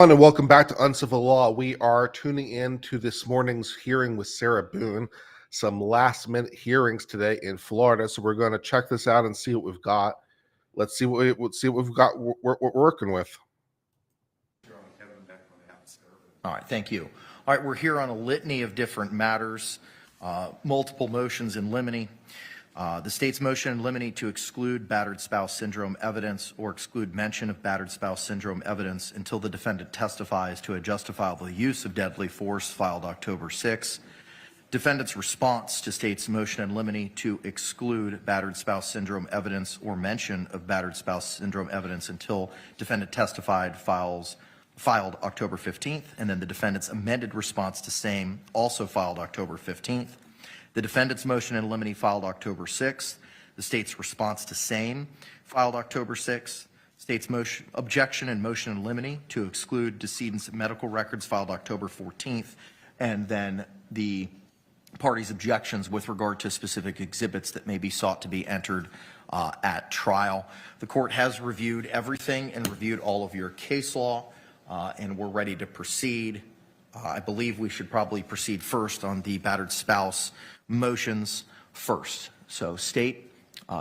And welcome back to Uncivil Law. We are tuning in to this morning's hearing with Sarah Boone. Some last minute hearings today in Florida, so we're going to check this out and see what we've got. Let's see what we've got. We're working with. All right, thank you. All right, we're here on a litany of different matters, multiple motions in limine. The state's motion in limine to exclude battered spouse syndrome evidence or exclude mention of battered spouse syndrome evidence until the defendant testifies to a justifiable use of deadly force, filed October 6. Defendant's response to state's motion in limine to exclude battered spouse syndrome evidence or mention of battered spouse syndrome evidence until defendant testified filed October 15th, and then the defendant's amended response to same, also filed October 15th. The defendant's motion in limine filed October 6th. The state's response to same filed October 6th. State's motion, objection and motion in limine to exclude decedent's medical records filed October 14th, and then the parties' objections with regard to specific exhibits that may be sought to be entered at trial. The court has reviewed everything and reviewed all of your case law, and we're ready to proceed. I believe we should probably proceed first on the battered spouse motions first. So, State,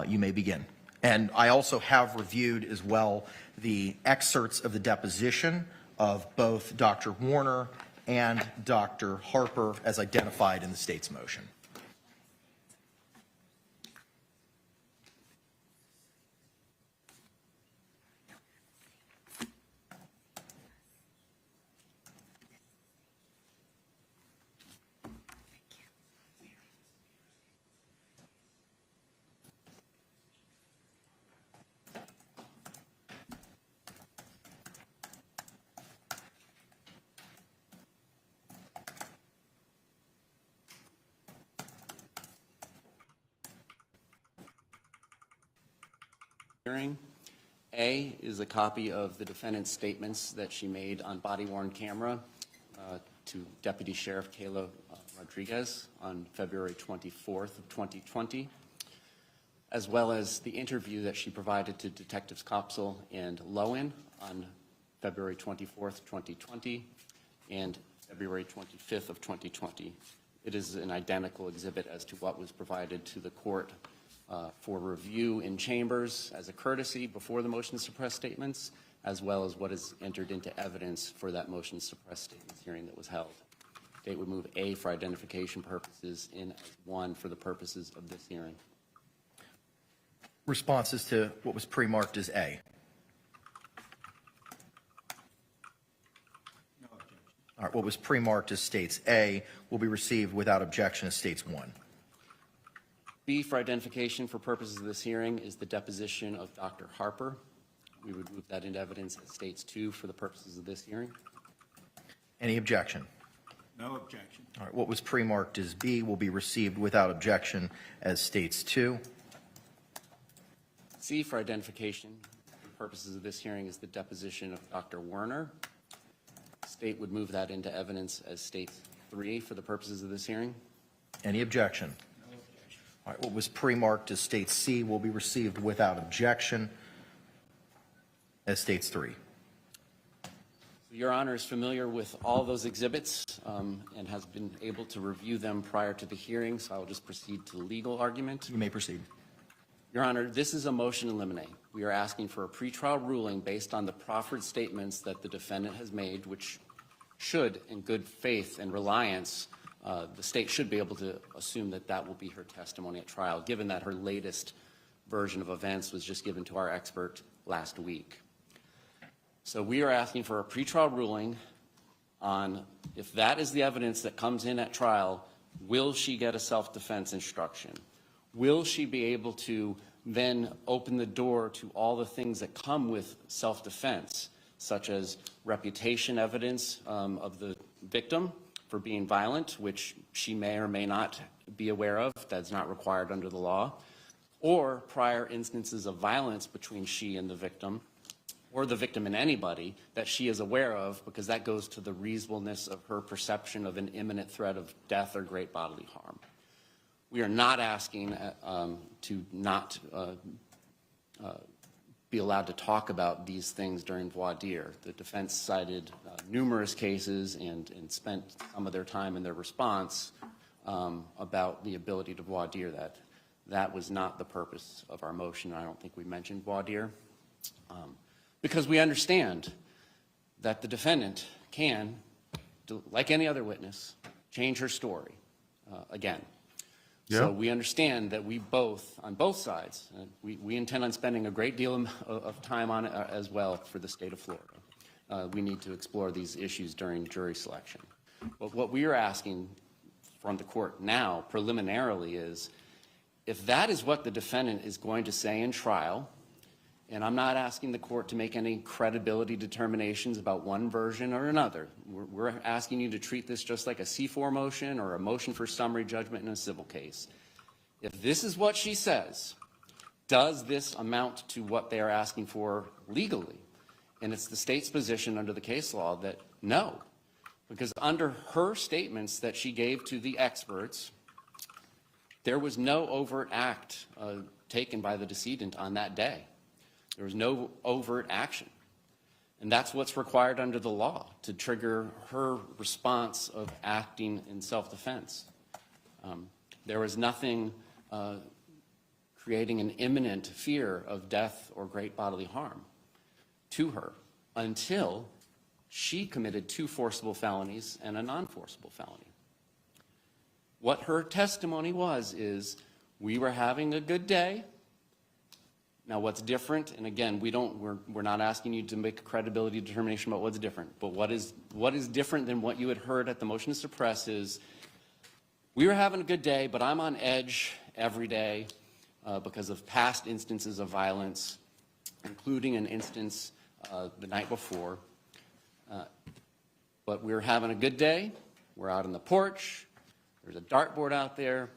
you may begin. And I also have reviewed as well the excerpts of the deposition of both Dr. Warner and Dr. Harper as identified in the state's motion. A is a copy of the defendant's statements that she made on body-worn camera to Deputy Sheriff Kayla Rodriguez on February 24th of 2020, as well as the interview that she provided to Detectives Copsell and Lowen on February 24th, 2020, and February 25th of 2020. It is an identical exhibit as to what was provided to the court for review in chambers as a courtesy before the motion to suppress statements, as well as what is entered into evidence for that motion to suppress statements hearing that was held. State would move A for identification purposes, in as 1 for the purposes of this hearing. Responses to what was pre-marked as A. No objection. All right, what was pre-marked as states A will be received without objection as states 1. B for identification for purposes of this hearing is the deposition of Dr. Harper. We would move that into evidence as states 2 for the purposes of this hearing. Any objection? No objection. All right, what was pre-marked as B will be received without objection as states 2. C for identification for purposes of this hearing is the deposition of Dr. Werner. State would move that into evidence as states 3 for the purposes of this hearing. Any objection? All right, what was pre-marked as states C will be received without objection as states 3. Your Honor is familiar with all those exhibits and has been able to review them prior to the hearing, so I will just proceed to the legal argument. You may proceed. Your Honor, this is a motion in limine. We are asking for a pretrial ruling based on the proffered statements that the defendant has made, which should, in good faith and reliance, the state should be able to assume that that will be her testimony at trial, given that her latest version of events was just given to our expert last week. So we are asking for a pretrial ruling on if that is the evidence that comes in at trial, will she get a self-defense instruction? Will she be able to then open the door to all the things that come with self-defense, such as reputation evidence of the victim for being violent, which she may or may not be aware of, that's not required under the law, or prior instances of violence between she and the victim, or the victim and anybody that she is aware of, because that goes to the reasonableness of her perception of an imminent threat of death or great bodily harm. We are not asking to not be allowed to talk about these things during voir dire. The defense cited numerous cases and spent some of their time in their response about the ability to voir dire that. That was not the purpose of our motion. I don't think we mentioned voir dire because we understand that the defendant can, like any other witness, change her story again. Yeah. So we understand that we both, on both sides, we intend on spending a great deal of time on it as well for the state of Florida. We need to explore these issues during jury selection. But what we are asking from the court now, preliminarily, is if that is what the defendant is going to say in trial, and I'm not asking the court to make any credibility determinations about one version or another. We're asking you to treat this just like a C4 motion or a motion for summary judgment in a civil case. If this is what she says, does this amount to what they are asking for legally? And it's the state's position under the case law that no, because under her statements that she gave to the experts, there was no overt act taken by the decedent on that day. There was no overt action. And that's what's required under the law to trigger her response of acting in self-defense. There was nothing creating an imminent fear of death or great bodily harm to her until she committed 2 forcible felonies and a non-forcible felony. What her testimony was is, we were having a good day. Now, what's different, and again, we're not asking you to make a credibility determination about what's different, but what is different than what you had heard at the motion to suppress is, we were having a good day, but I'm on edge every day because of past instances of violence, including an instance the night before. But we were having a good day. We're out on the porch. There's a dartboard out there.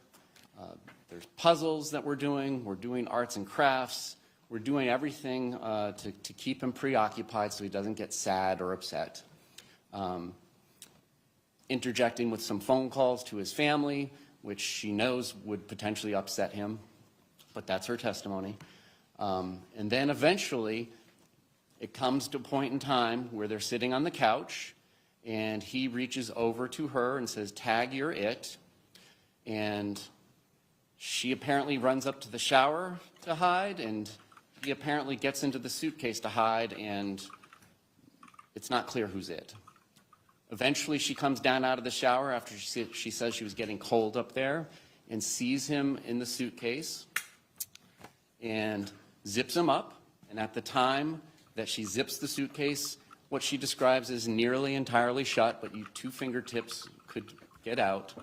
There's puzzles that we're doing. We're doing arts and crafts. We're doing everything to keep him preoccupied so he doesn't get sad or upset. Interjecting with some phone calls to his family, which she knows would potentially upset him, but that's her testimony. And then eventually, it comes to a point in time where they're sitting on the couch, and he reaches over to her and says, "Tag, you're it." And she apparently runs up to the shower to hide, and he apparently gets into the suitcase to hide, and it's not clear who's it. Eventually, she comes down out of the shower after she says she was getting cold up there and sees him in the suitcase and zips him up. And at the time that she zips the suitcase, what she describes as nearly entirely shut, but 2 fingertips could get out.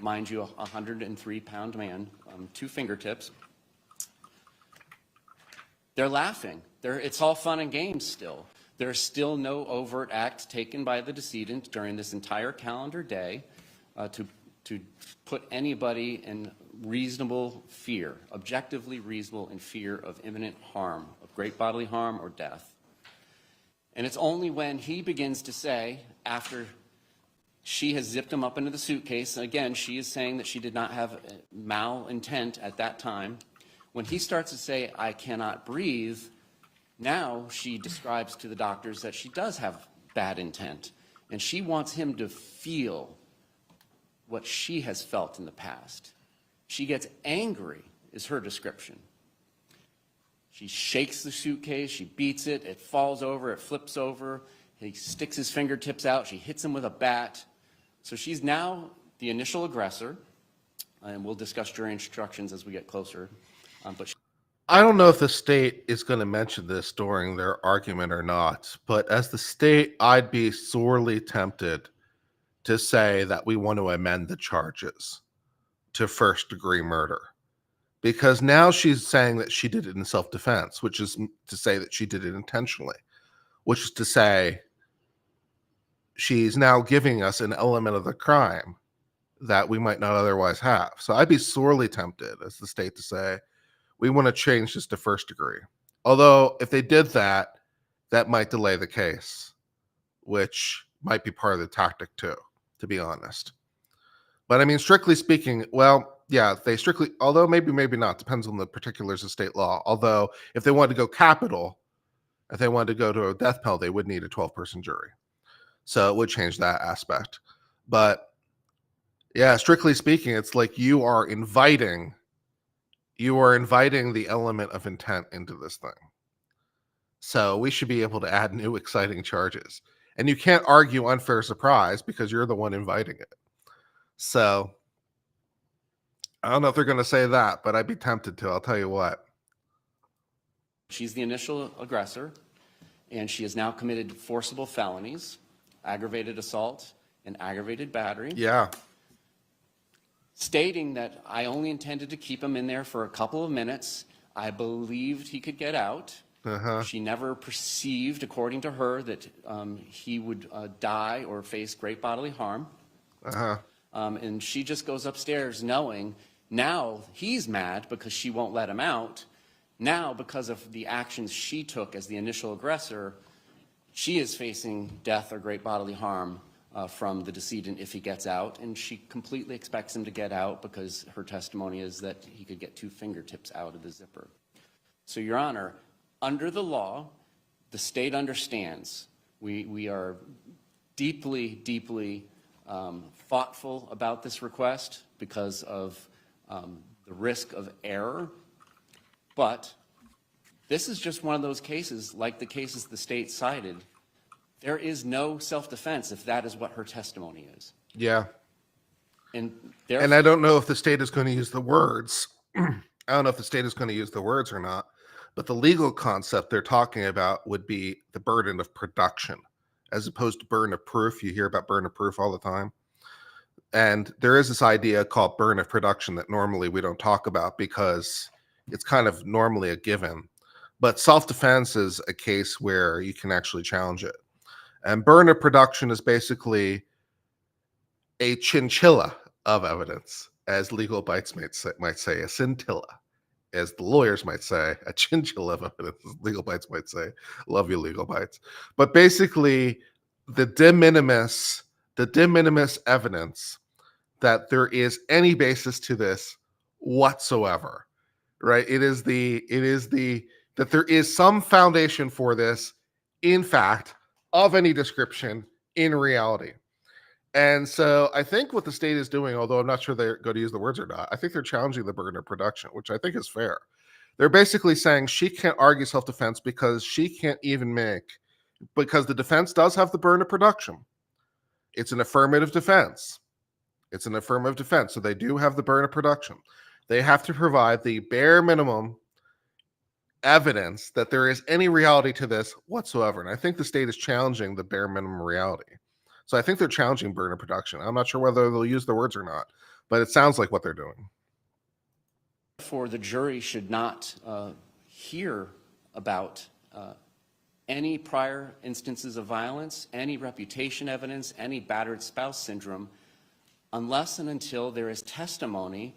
Mind you, a 103-pound man, 2 fingertips. They're laughing. It's all fun and games still. There's still no overt act taken by the decedent during this entire calendar day to put anybody in reasonable fear, objectively reasonable in fear of imminent harm, of great bodily harm or death. And it's only when he begins to say, after she has zipped him up into the suitcase, and again, she is saying that she did not have malintent at that time. When he starts to say, "I cannot breathe," now she describes to the doctors that she does have bad intent, and she wants him to feel what she has felt in the past. She gets angry, is her description. She shakes the suitcase, she beats it, it falls over, it flips over, he sticks his fingertips out, she hits him with a bat. So she's now the initial aggressor, and we'll discuss jury instructions as we get closer. I don't know if the state is going to mention this during their argument or not, but as the state, I'd be sorely tempted to say that we want to amend the charges to first-degree murder. Because now she's saying that she did it in self-defense, which is to say that she did it intentionally, which is to say she's now giving us an element of the crime that we might not otherwise have. So I'd be sorely tempted as the state to say, we want to change this to first degree. Although if they did that, that might delay the case, which might be part of the tactic too, to be honest. But I mean, strictly speaking, well, yeah, they strictly, although maybe not, depends on the particulars of state law. Although if they wanted to go capital, if they wanted to go to a death penalty, they would need a 12-person jury. So it would change that aspect. But yeah, strictly speaking, it's like you are inviting the element of intent into this thing. So we should be able to add new exciting charges. And you can't argue unfair surprise because you're the one inviting it. So I don't know if they're going to say that, but I'd be tempted to. I'll tell you what. She's the initial aggressor, and she has now committed forcible felonies, aggravated assault, and aggravated battery. Yeah. Stating that I only intended to keep him in there for a couple of minutes. I believed he could get out. She never perceived, according to her, that he would die or face great bodily harm. And she just goes upstairs knowing now he's mad because she won't let him out. Now, because of the actions she took as the initial aggressor, she is facing death or great bodily harm from the decedent if he gets out, and she completely expects him to get out because her testimony is that he could get 2 fingertips out of the zipper. So, Your Honor, under the law, the state understands. We are deeply, deeply thoughtful about this request because of the risk of error. But this is just one of those cases, like the cases the state cited. There is no self-defense if that is what her testimony is. Yeah. And I don't know if the state is going to use the words. I don't know if the state is going to use the words or not. But the legal concept they're talking about would be the burden of production, as opposed to burden of proof. You hear about burden of proof all the time. And there is this idea called burden of production that normally we don't talk about because it's kind of normally a given. But self-defense is a case where you can actually challenge it. And burden of production is basically a chinchilla of evidence, as legal bites might say, a scintilla. As the lawyers might say, a chinchilla of evidence, legal bites might say. Love you, legal bites. But basically, the de minimis evidence that there is any basis to this whatsoever, right? It is that there is some foundation for this, in fact, of any description in reality. And so I think what the state is doing, although I'm not sure they're going to use the words or not, I think they're challenging the burden of production, which I think is fair. They're basically saying she can't argue self-defense because she can't even because the defense does have the burden of production. It's an affirmative defense. So they do have the burden of production. They have to provide the bare minimum evidence that there is any reality to this whatsoever. And I think the state is challenging the bare minimum reality. So I think they're challenging burden of production. I'm not sure whether they'll use the words or not, but it sounds like what they're doing. Therefore, the jury should not hear about any prior instances of violence, any reputation evidence, any battered spouse syndrome, unless and until there is testimony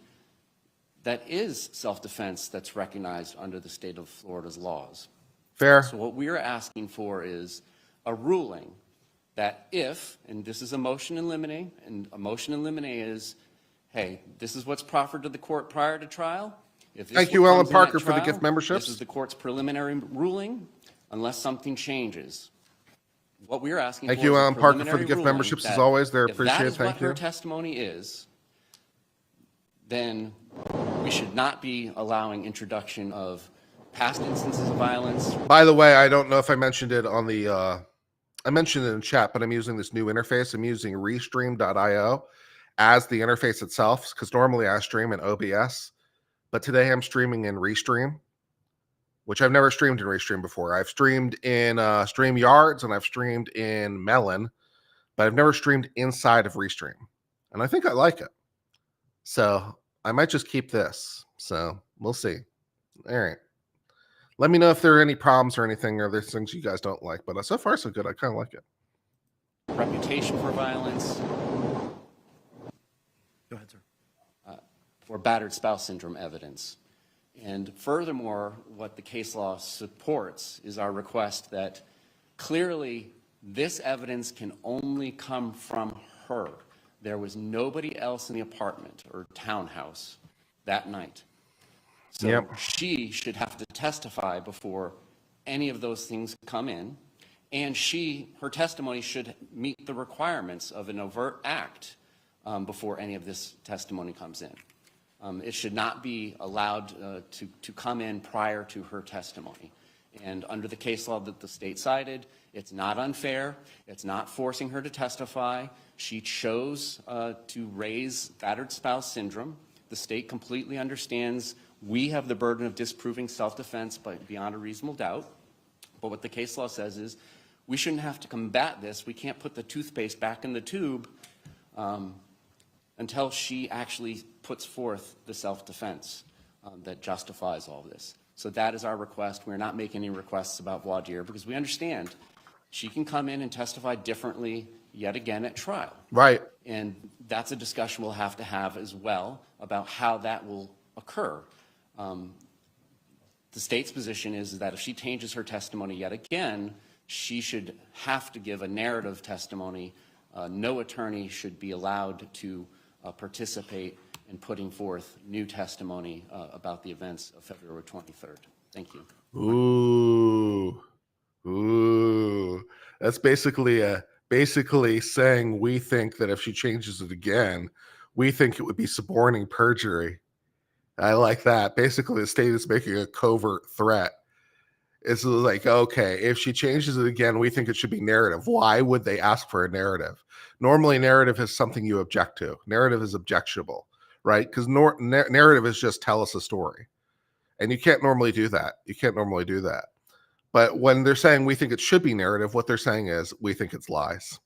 that is self-defense that's recognized under the state of Florida's laws. Fair. So what we are asking for is a ruling that if, and this is a motion in limine, and a motion in limine is, hey, this is what's proffered to the court prior to trial. If Thank you, Ellen Parker, for the gift memberships. This is the court's preliminary ruling, unless something changes. What we're asking Thank for you, is a Ellen Parker, for the preliminary gift ruling memberships that as always. They're if that appreciated. is what Thank you. her testimony is, then we should not be allowing introduction of past instances of violence. By the way, I don't know if I mentioned it on the I mentioned it in chat, but I'm using this new interface. I'm using restream.io as the interface itself, because normally I stream in OBS, but today I'm streaming in Restream, which I've never streamed in Restream before. I've streamed in StreamYards and I've streamed in Melon, but I've never streamed inside of Restream. And I think I like it. So I might just keep this. So we'll see. All right. Let me know if there are any problems or anything, or there's things you guys don't like. But so far, so good. I kind of like it. Reputation for violence. Go ahead, sir. Or battered spouse syndrome evidence. And furthermore, what the case law supports is our request that clearly this evidence can only come from her. There was nobody else in the apartment or townhouse that night. So she should have to testify before any of those things come in. and her testimony should meet the requirements of an overt act before any of this testimony comes in. It should not be allowed to come in prior to her testimony. And under the case law that the state cited, it's not unfair. It's not forcing her to testify. She chose to raise battered spouse syndrome. The state completely understands we have the burden of disproving self-defense beyond a reasonable doubt. But what the case law says is we shouldn't have to combat this. We can't put the toothpaste back in the tube until she actually puts forth the self-defense that justifies all this. So that is our request. We're not making any requests about voir dire because we understand she can come in and testify differently yet again at trial. Right. And that's a discussion we'll have to have as well about how that will occur. The state's position is that if she changes her testimony yet again, she should have to give a narrative testimony. No attorney should be allowed to participate in putting forth new testimony about the events of February 23rd. Thank you. Ooh. That's basically saying we think that if she changes it again, we think it would be suborning perjury. I like that. Basically, the state is making a covert threat. It's like, okay, if she changes it again, we think it should be narrative. Why would they ask for a narrative? Normally, narrative is something you object to. Narrative is objectionable, right? Because narrative is just tell us a story. And you can't normally do that. But when they're saying we think it should be narrative, what they're saying is we think it's lies.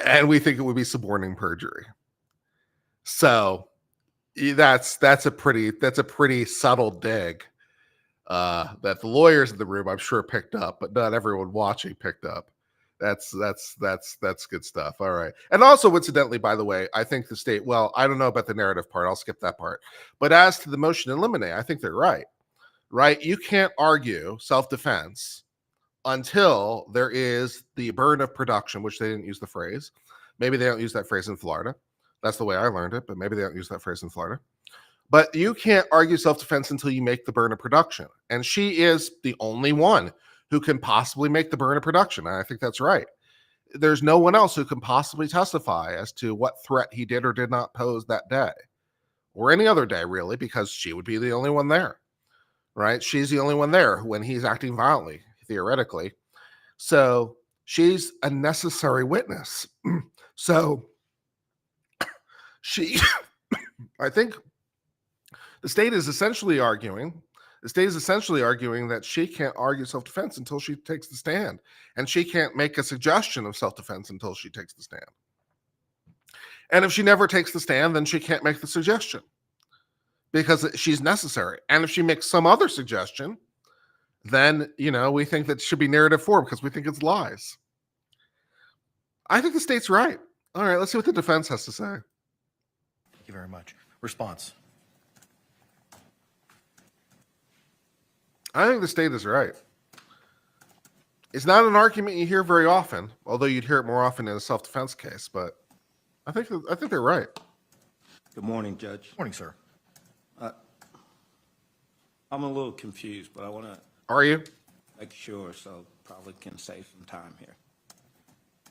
And we think it would be suborning perjury. So that's a pretty subtle dig that the lawyers in the room, I'm sure, picked up, but not everyone watching picked up. That's good stuff. All right. And also, incidentally, by the way, I think the state, well, I don't know about the narrative part. I'll skip that part. But as to the motion to eliminate, I think they're right. Right? You can't argue self-defense until there is the burden of production, which they didn't use the phrase. Maybe they don't use that phrase in Florida. That's the way I learned it, but maybe they don't use that phrase in Florida. But you can't argue self-defense until you make the burden of production. And she is the only one who can possibly make the burden of production. And I think that's right. There's no one else who can possibly testify as to what threat he did or did not pose that day, or any other day, really, because she would be the only one there, right? She's the only one there when he's acting violently, theoretically. So she's a necessary witness. So I think the state is essentially arguing that she can't argue self-defense until she takes the stand, and she can't make a suggestion of self-defense until she takes the stand. And if she never takes the stand, then she can't make the suggestion because she's necessary. And if she makes some other suggestion, then, we think that should be narrative form because we think it's lies. I think the state's right. All right, let's see what the defense has to say. Thank you very much. Response. I think the state is right. It's not an argument you hear very often, although you'd hear it more often in a self-defense case, but I think they're right. Good morning, Judge. Morning, sir. I'm a little confused, but I want to Are you? make sure, so probably can save some time here.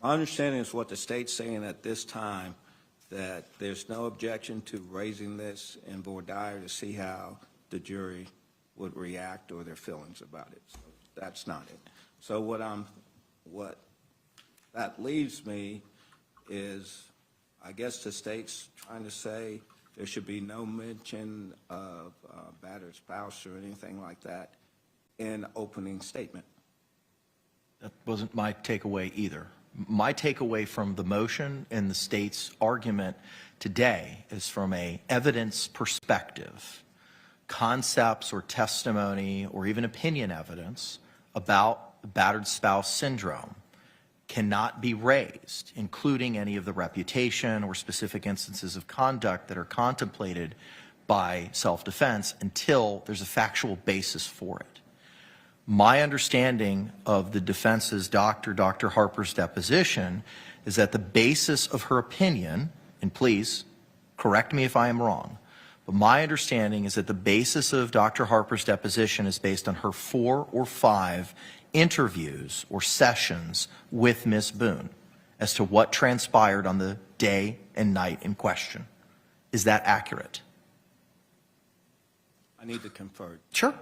My understanding is what the state's saying at this time, that there's no objection to raising this in voir dire to see how the jury would react or their feelings about it. So that's not it. So what that leaves me is, I guess the state's trying to say there should be no mention of battered spouse or anything like that in opening statement. That wasn't my takeaway either. My takeaway from the motion and the state's argument today is from an evidence perspective. Concepts or testimony or even opinion evidence about battered spouse syndrome cannot be raised, including any of the reputation or specific instances of conduct that are contemplated by self-defense until there's a factual basis for it. My understanding of the defense's Dr. Harper's deposition is that the basis of her opinion, and please correct me if I am wrong, but my understanding is that the basis of Dr. Harper's deposition is based on her 4 or 5 interviews or sessions with Ms. Boone as to what transpired on the day and night in question. Is that accurate? I need to confer. Sure.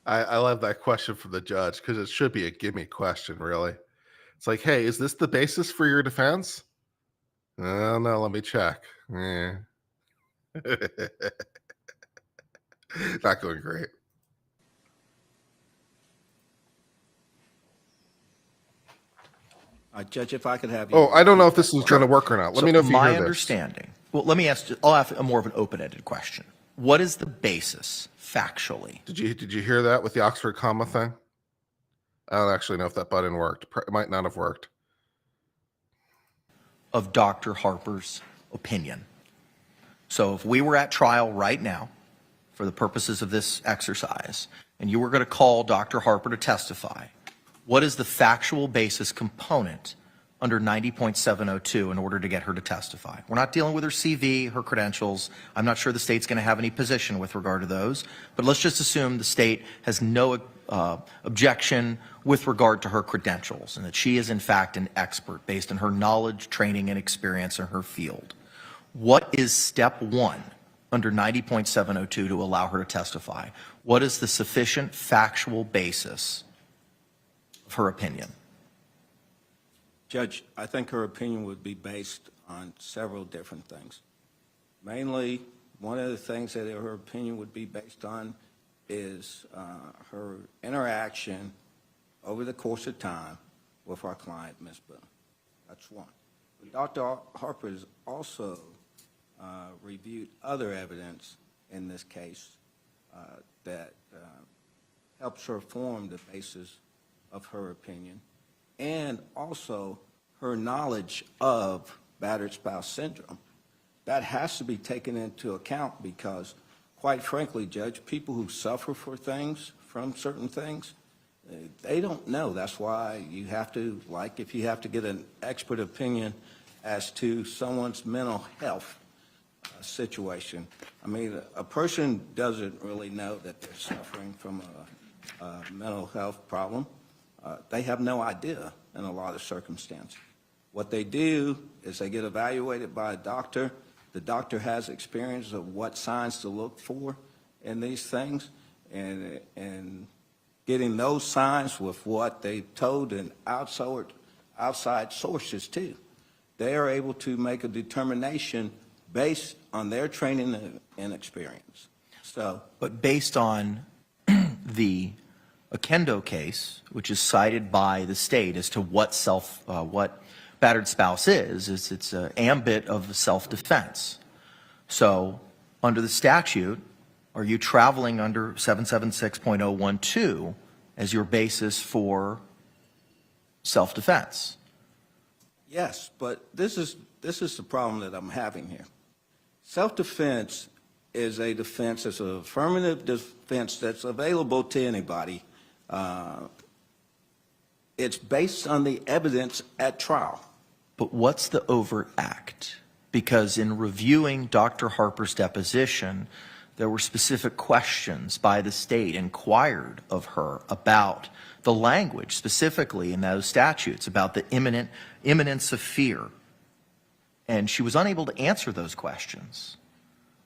I love that question from the judge because it should be a gimme question, really. It's like, hey, is this the basis for your defense? Oh, no, let me check. Eh. Not going great. Judge, if I could have you. Oh, I don't know if this is going to work or not. Let So me know if you my hear this. understanding. Well, let me ask. I'll have a more of an open-ended question. What is the basis factually? Did you hear that with the Oxford comma thing? I don't actually know if that button worked. It might not have worked. Of Dr. Harper's opinion. So if we were at trial right now, for the purposes of this exercise, and you were going to call Dr. Harper to testify, what is the factual basis component under 90.702 in order to get her to testify? We're not dealing with her CV, her credentials. I'm not sure the state's going to have any position with regard to those, but let's just assume the state has no objection with regard to her credentials and that she is in fact an expert based on her knowledge, training, and experience in her field. What is step one under 90.702 to allow her to testify? What is the sufficient factual basis of her opinion? Judge, I think her opinion would be based on several different things. Mainly, one of the things that her opinion would be based on is her interaction over the course of time with our client, Ms. Boone. That's one. But Dr. Harper has also reviewed other evidence in this case that helps her form the basis of her opinion, and also her knowledge of battered spouse syndrome. That has to be taken into account because, quite frankly, Judge, people who suffer from certain things, they don't know. That's why you have to, like if you have to get an expert opinion as to someone's mental health situation. I mean, a person doesn't really know that they're suffering from a mental health problem. They have no idea in a lot of circumstances. What they do is they get evaluated by a doctor. The doctor has experience of what signs to look for in these things, and getting those signs with what they told in outside sources too. They are able to make a determination based on their training and experience. So, but based on the Akendo case, which is cited by the state as to what battered spouse is it's an ambit of self-defense. So under the statute, are you traveling under 776.012 as your basis for self-defense? yes, but this is the problem that I'm having here. Self-defense is a defense, it's an affirmative defense that's available to anybody. It's based on the evidence at trial. But what's the overt act? Because in reviewing Dr. Harper's deposition, there were specific questions by the state inquired of her about the language, specifically in those statutes, about the imminence of fear. And she was unable to answer those questions.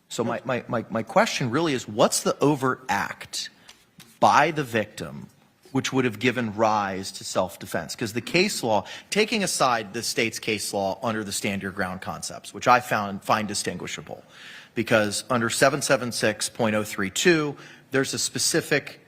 So my question really is, what's the overt act by the victim which would have given rise to self-defense? Because the case law, taking aside the state's case law under the stand your ground concepts, which I find distinguishable, because under 776.032, there's a specific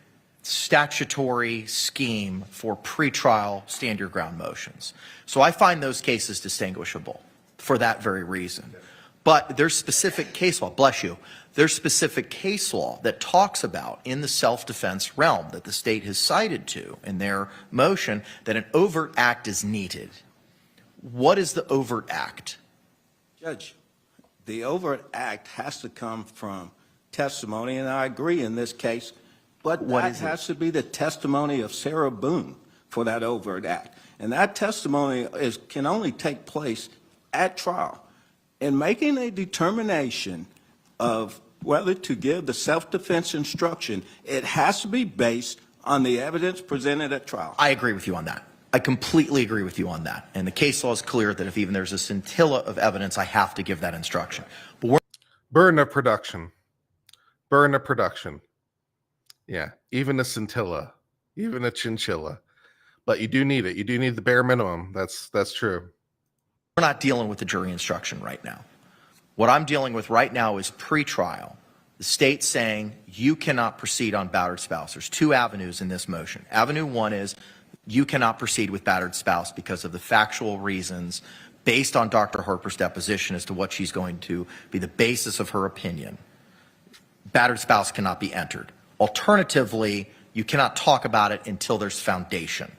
statutory scheme for pretrial stand your ground motions. So I find those cases distinguishable for that very reason. But there's specific case law, bless you, there's specific case law that talks about in the self-defense realm that the state has cited to in their motion that an overt act is needed. What is the overt act? Judge, the overt act has to come from testimony, and I agree in this case, but What that is it? has to be the testimony of Sarah Boone for that overt act. And that testimony can only take place at trial. In making a determination of whether to give the self-defense instruction, it has to be based on the evidence presented at trial. I agree with you on that. I completely agree with you on that. And the case law is clear that if even there's a scintilla of evidence, I have to give that instruction. But we're Burden of production. Burden of production. Yeah, even a scintilla, even a chinchilla. But you do need it. You do need the bare minimum. That's true. not dealing with the jury instruction right now. What I'm dealing with right now is pretrial. The state saying you cannot proceed on battered spouse. There's two avenues in this motion. Avenue one is you cannot proceed with battered spouse because of the factual reasons based on Dr. Harper's deposition as to what she's going to be the basis of her opinion. Battered spouse cannot be entered. Alternatively, you cannot talk about it until there's foundation.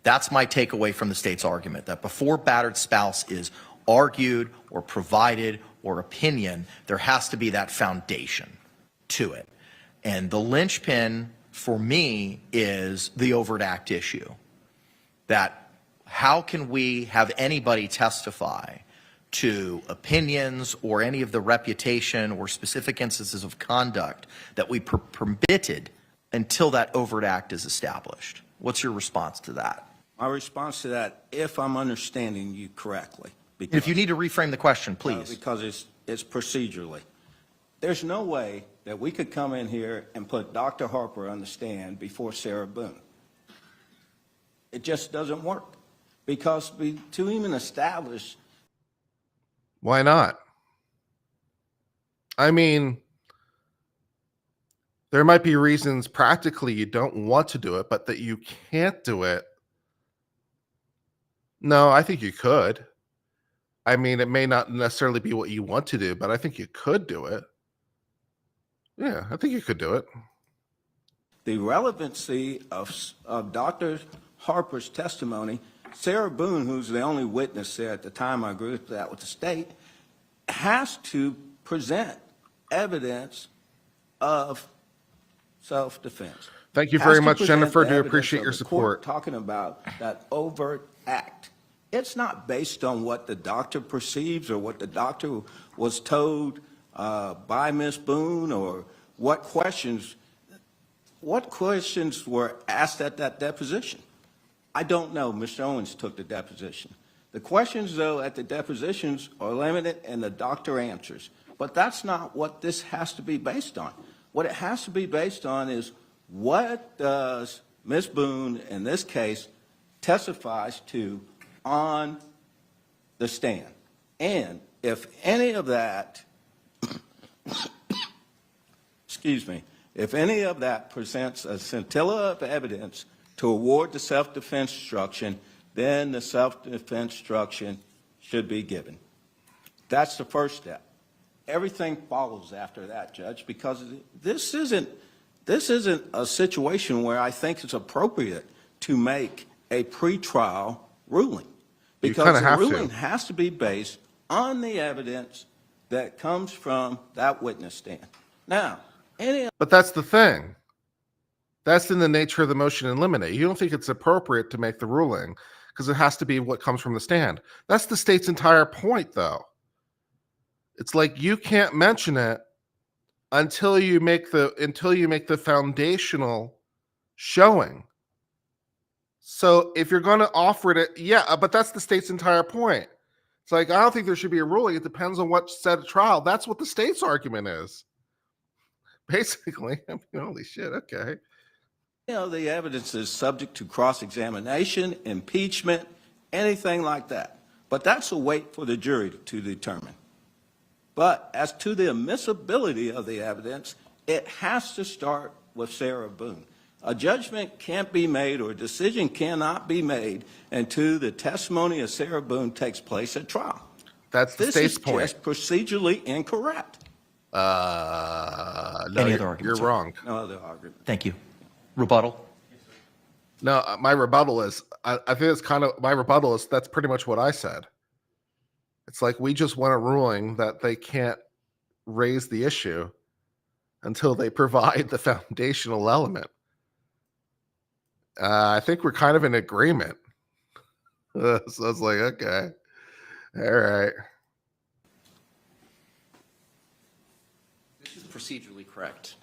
That's my takeaway from the state's argument, that before battered spouse is argued or provided or opinion, there has to be that foundation to it. And the linchpin for me is the overt act issue. That how can we have anybody testify to opinions or any of the reputation or specific instances of conduct that we permitted until that overt act is established? What's your response to that? My response to that, if I'm understanding you correctly. Because, if you need to reframe the question, please. Because it's procedurally. There's no way that we could come in here and put Dr. Harper on the stand before Sarah Boone. It just doesn't work. Because to even establish... Why not? I mean, there might be reasons practically you don't want to do it, but that you can't do it. No, I think you could. I mean, it may not necessarily be what you want to do, but I think you could do it. Yeah, I think you could do it. The relevancy of Dr. Harper's testimony, Sarah Boone, who's the only witness there at the time, I agree with that with the state, has to present evidence of self-defense. Thank you very much, Jennifer. Do appreciate your support. Talking about that overt act. It's not based on what the doctor perceives or what the doctor was told by Ms. Boone or what questions were asked at that deposition. I don't know. Mr. Owens took the deposition. The questions, though, at the depositions are limited and the doctor answers. But that's not what this has to be based on. What it has to be based on is what does Ms. Boone, in this case, testifies to on the stand. And if any of that, excuse me, if any of that presents a scintilla of evidence to award the self-defense instruction, then the self-defense instruction should be given. That's the first step. Everything follows after that, Judge, because this isn't a situation where I think it's appropriate to make a pretrial ruling. Because the ruling has to be based on the evidence that comes from that witness stand. Now, but that's the thing. That's in the nature of the motion in limine. You don't think it's appropriate to make the ruling because it has to be what comes from the stand. That's the state's entire point, though. It's like you can't mention it until you make the foundational showing. So if you're going to offer it, yeah, but that's the state's entire point. It's like, I don't think there should be a ruling. It depends on what's said at trial. That's what the state's argument is. Basically, I mean, holy shit, okay. you know, the evidence is subject to cross-examination, impeachment, anything like that. But that's a wait for the jury to determine. But as to the admissibility of the evidence, it has to start with Sarah Boone. A judgment can't be made or a decision cannot be made until the testimony of Sarah Boone takes place at trial. That's the state's point. This is just procedurally incorrect. Any other arguments? You're wrong. No other argument. Thank you. Rebuttal? No, my rebuttal is, I think it's kind of, my rebuttal is, that's pretty much what I said. It's like, we just want a ruling that they can't raise the issue until they provide the foundational element. I think we're kind of in agreement. So it's like, okay, all right. This is procedurally correct.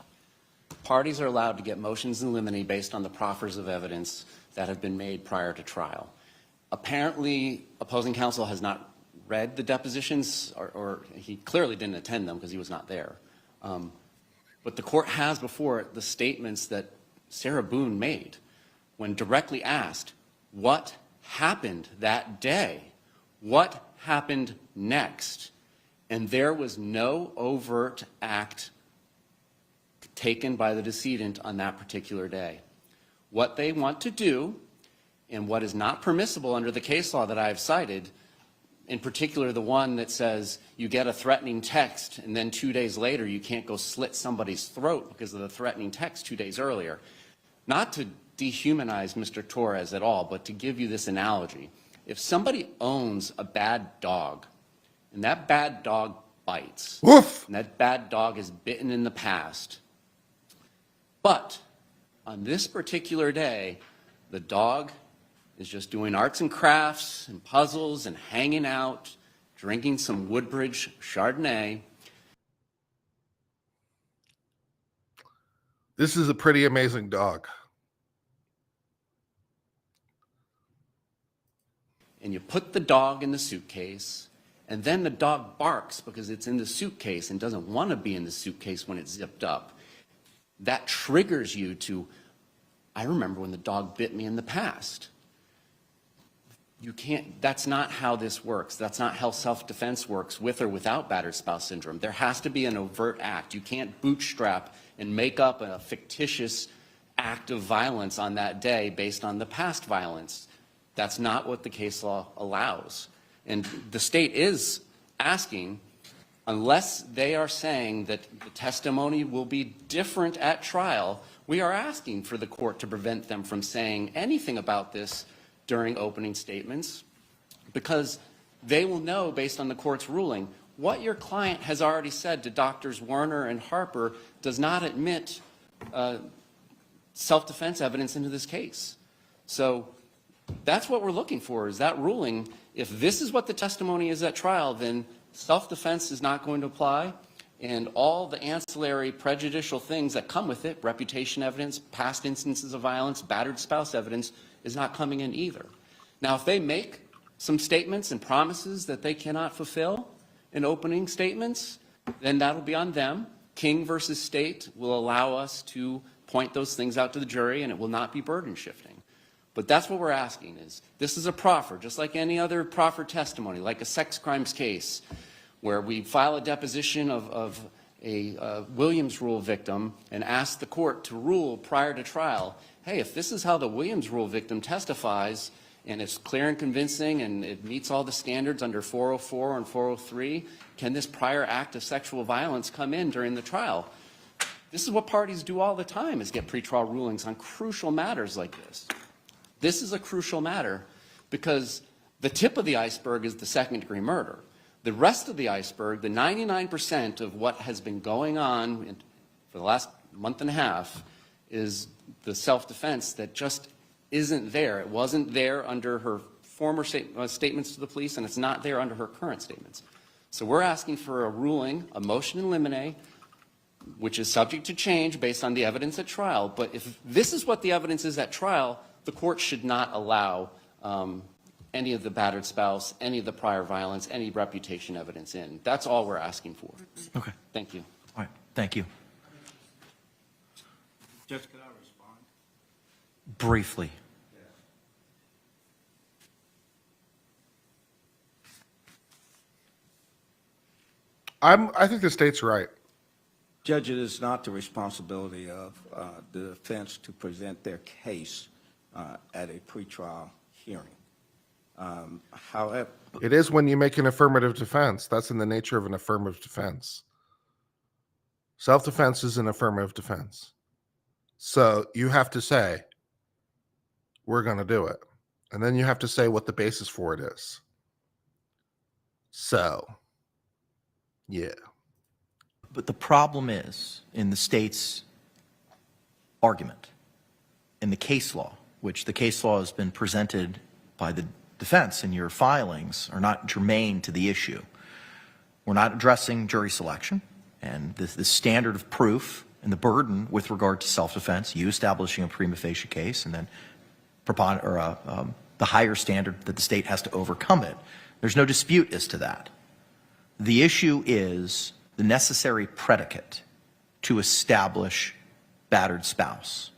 Parties are allowed to get motions in limine based on the proffers of evidence that have been made prior to trial. Apparently, opposing counsel has not read the depositions, or he clearly didn't attend them because he was not there. But the court has before it the statements that Sarah Boone made when directly asked, what happened that day? What happened next? And there was no overt act taken by the decedent on that particular day. What they want to do, and what is not permissible under the case law that I have cited, in particular the one that says you get a threatening text and then 2 days later you can't go slit somebody's throat because of the threatening text 2 days earlier. Not to dehumanize Mr. Torres at all, but to give you this analogy. If somebody owns a bad dog and that bad dog bites, Woof! and that bad dog is bitten in the past, but on this particular day, the dog is just doing arts and crafts and puzzles and hanging out, drinking some Woodbridge Chardonnay. This is a pretty amazing dog. And you put the dog in the suitcase, and then the dog barks because it's in the suitcase and doesn't want to be in the suitcase when it's zipped up. That triggers you to, I remember when the dog bit me in the past. You can't, that's not how this works. That's not how self-defense works with or without battered spouse syndrome. There has to be an overt act. You can't bootstrap and make up a fictitious act of violence on that day based on the past violence. That's not what the case law allows. And the state is asking, unless they are saying that the testimony will be different at trial, we are asking for the court to prevent them from saying anything about this during opening statements, because they will know, based on the court's ruling, what your client has already said to Doctors Werner and Harper does not admit self-defense evidence into this case. So that's what we're looking for, is that ruling. If this is what the testimony is at trial, then self-defense is not going to apply, and all the ancillary prejudicial things that come with it, reputation evidence, past instances of violence, battered spouse evidence, is not coming in either. Now, if they make some statements and promises that they cannot fulfill in opening statements, then that'll be on them. King versus State will allow us to point those things out to the jury, and it will not be burden shifting. But that's what we're asking is, this is a proffer, just like any other proffer testimony, like a sex crimes case, where we file a deposition of a Williams Rule victim and ask the court to rule prior to trial, hey, if this is how the Williams Rule victim testifies, and it's clear and convincing and it meets all the standards under 404 and 403, can this prior act of sexual violence come in during the trial? This is what parties do all the time, is get pretrial rulings on crucial matters like this. This is a crucial matter because the tip of the iceberg is the second-degree murder. The rest of the iceberg, the 99% of what has been going on for the last month and a half, is the self-defense that just isn't there. It wasn't there under her former statements to the police, and it's not there under her current statements. So we're asking for a ruling, a motion in limine, which is subject to change based on the evidence at trial. But if this is what the evidence is at trial, the court should not allow any of the battered spouse, any of the prior violence, any reputation evidence in. That's all we're asking for. Okay. Thank you. All right. Thank you. Judge, could I respond? Briefly. I think the state's right. Judge, it is not the responsibility of the defense to present their case at a pretrial hearing. However, It is when you make an affirmative defense. That's in the nature of an affirmative defense. Self-defense is an affirmative defense. So you have to say, we're going to do it. And then you have to say what the basis for it is. So, yeah. But the problem is, in the state's argument, in the case law, which the case law has been presented by the defense in your filings, are not germane to the issue. We're not addressing jury selection and the standard of proof and the burden with regard to self-defense, you establishing a prima facie case, and then the higher standard that the state has to overcome it. There's no dispute as to that. The issue is the necessary predicate to establish battered spouse.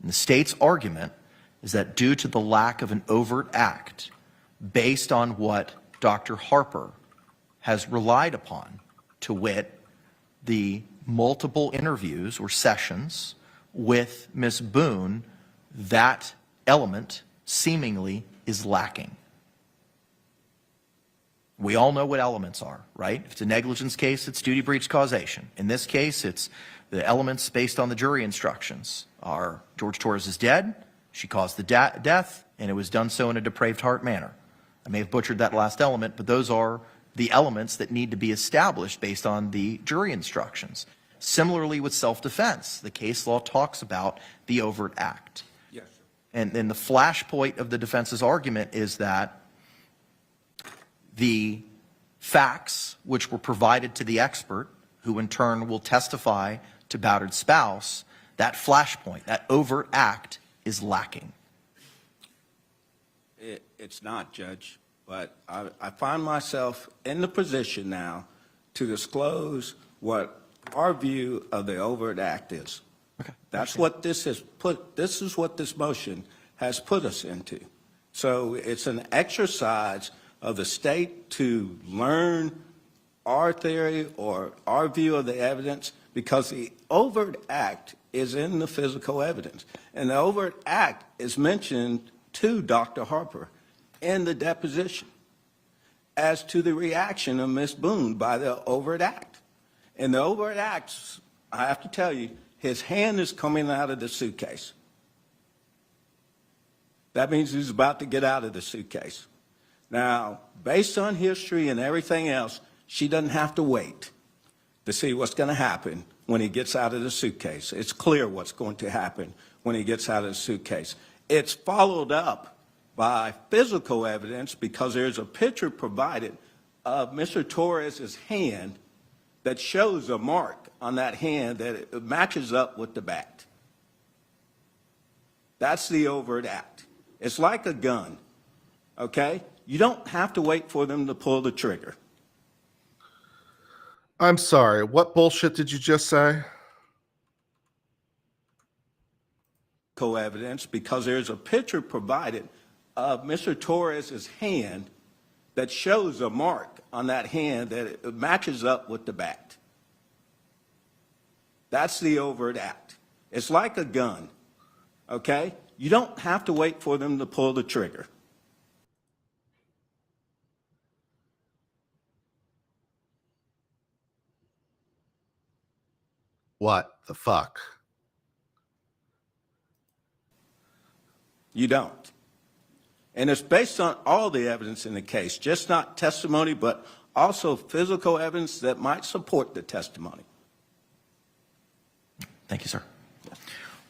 And the state's argument is that due to the lack of an overt act based on what Dr. Harper has relied upon, to wit, the multiple interviews or sessions with Ms. Boone, that element seemingly is lacking. We all know what elements are, right? If it's a negligence case, it's duty breach causation. In this case, it's the elements based on the jury instructions are Jorge Torres is dead, she caused the death, and it was done so in a depraved heart manner. I may have butchered that last element, but those are the elements that need to be established based on the jury instructions. Similarly with self-defense, the case law talks about the overt act. Yes, sir. And the flashpoint of the defense's argument is that the facts which were provided to the expert, who in turn will testify to battered spouse, that flashpoint, that overt act is lacking. It's not, Judge, but I find myself in the position now to disclose what our view of the overt act is. Okay. That's what this is what this motion has put us into. So it's an exercise of the state to learn our theory or our view of the evidence, because the overt act is in the physical evidence. And the overt act is mentioned to Dr. Harper in the deposition as to the reaction of Ms. Boone by the overt act. And the overt acts, I have to tell you, his hand is coming out of the suitcase. That means he's about to get out of the suitcase. Now, based on history and everything else, she doesn't have to wait to see what's going to happen when he gets out of the suitcase. It's clear what's going to happen when he gets out of the suitcase. It's followed up by physical evidence, because there's a picture provided of Mr. Torres' hand that shows a mark on that hand that it matches up with the bat. That's the overt act. It's like a gun, okay? You don't have to wait for them to pull the trigger. I'm sorry, what bullshit did you just say? Co-evidence, because there's a picture provided of Mr. Torres' hand that shows a mark on that hand that it matches up with the bat. That's the overt act. It's like a gun, okay? You don't have to wait for them to pull the trigger. What the fuck? You don't. And it's based on all the evidence in the case, just not testimony, but also physical evidence that might support the testimony. Thank you, sir.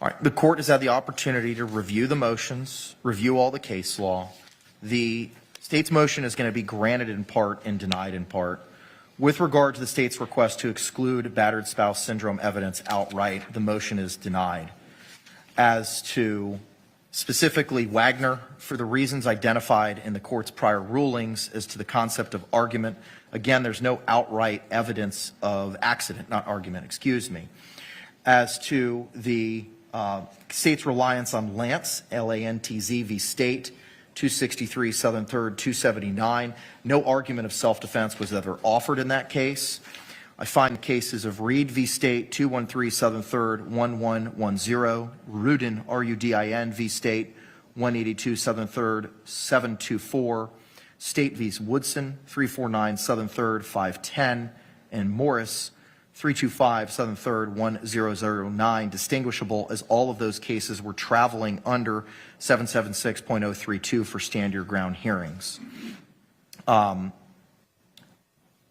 All right, the court has had the opportunity to review the motions, review all the case law. The state's motion is going to be granted in part and denied in part. With regard to the state's request to exclude battered spouse syndrome evidence outright, the motion is denied. As to specifically Wagner, for the reasons identified in the court's prior rulings as to the concept of argument, again, there's no outright evidence of accident, not argument, excuse me. As to the state's reliance on Lantz, L-A-N-T-Z v. State, 263 Southern 3rd, 279, no argument of self-defense was ever offered in that case. I find the cases of Reed v. State, 213 Southern 3rd, 1110, Rudin, R-U-D-I-N v. State, 182 Southern 3rd, 724, State v. Woodson, 349 Southern 3rd, 510, and Morris, 325 Southern 3rd, 1009, distinguishable as all of those cases were traveling under 776.032 for stand your ground hearings.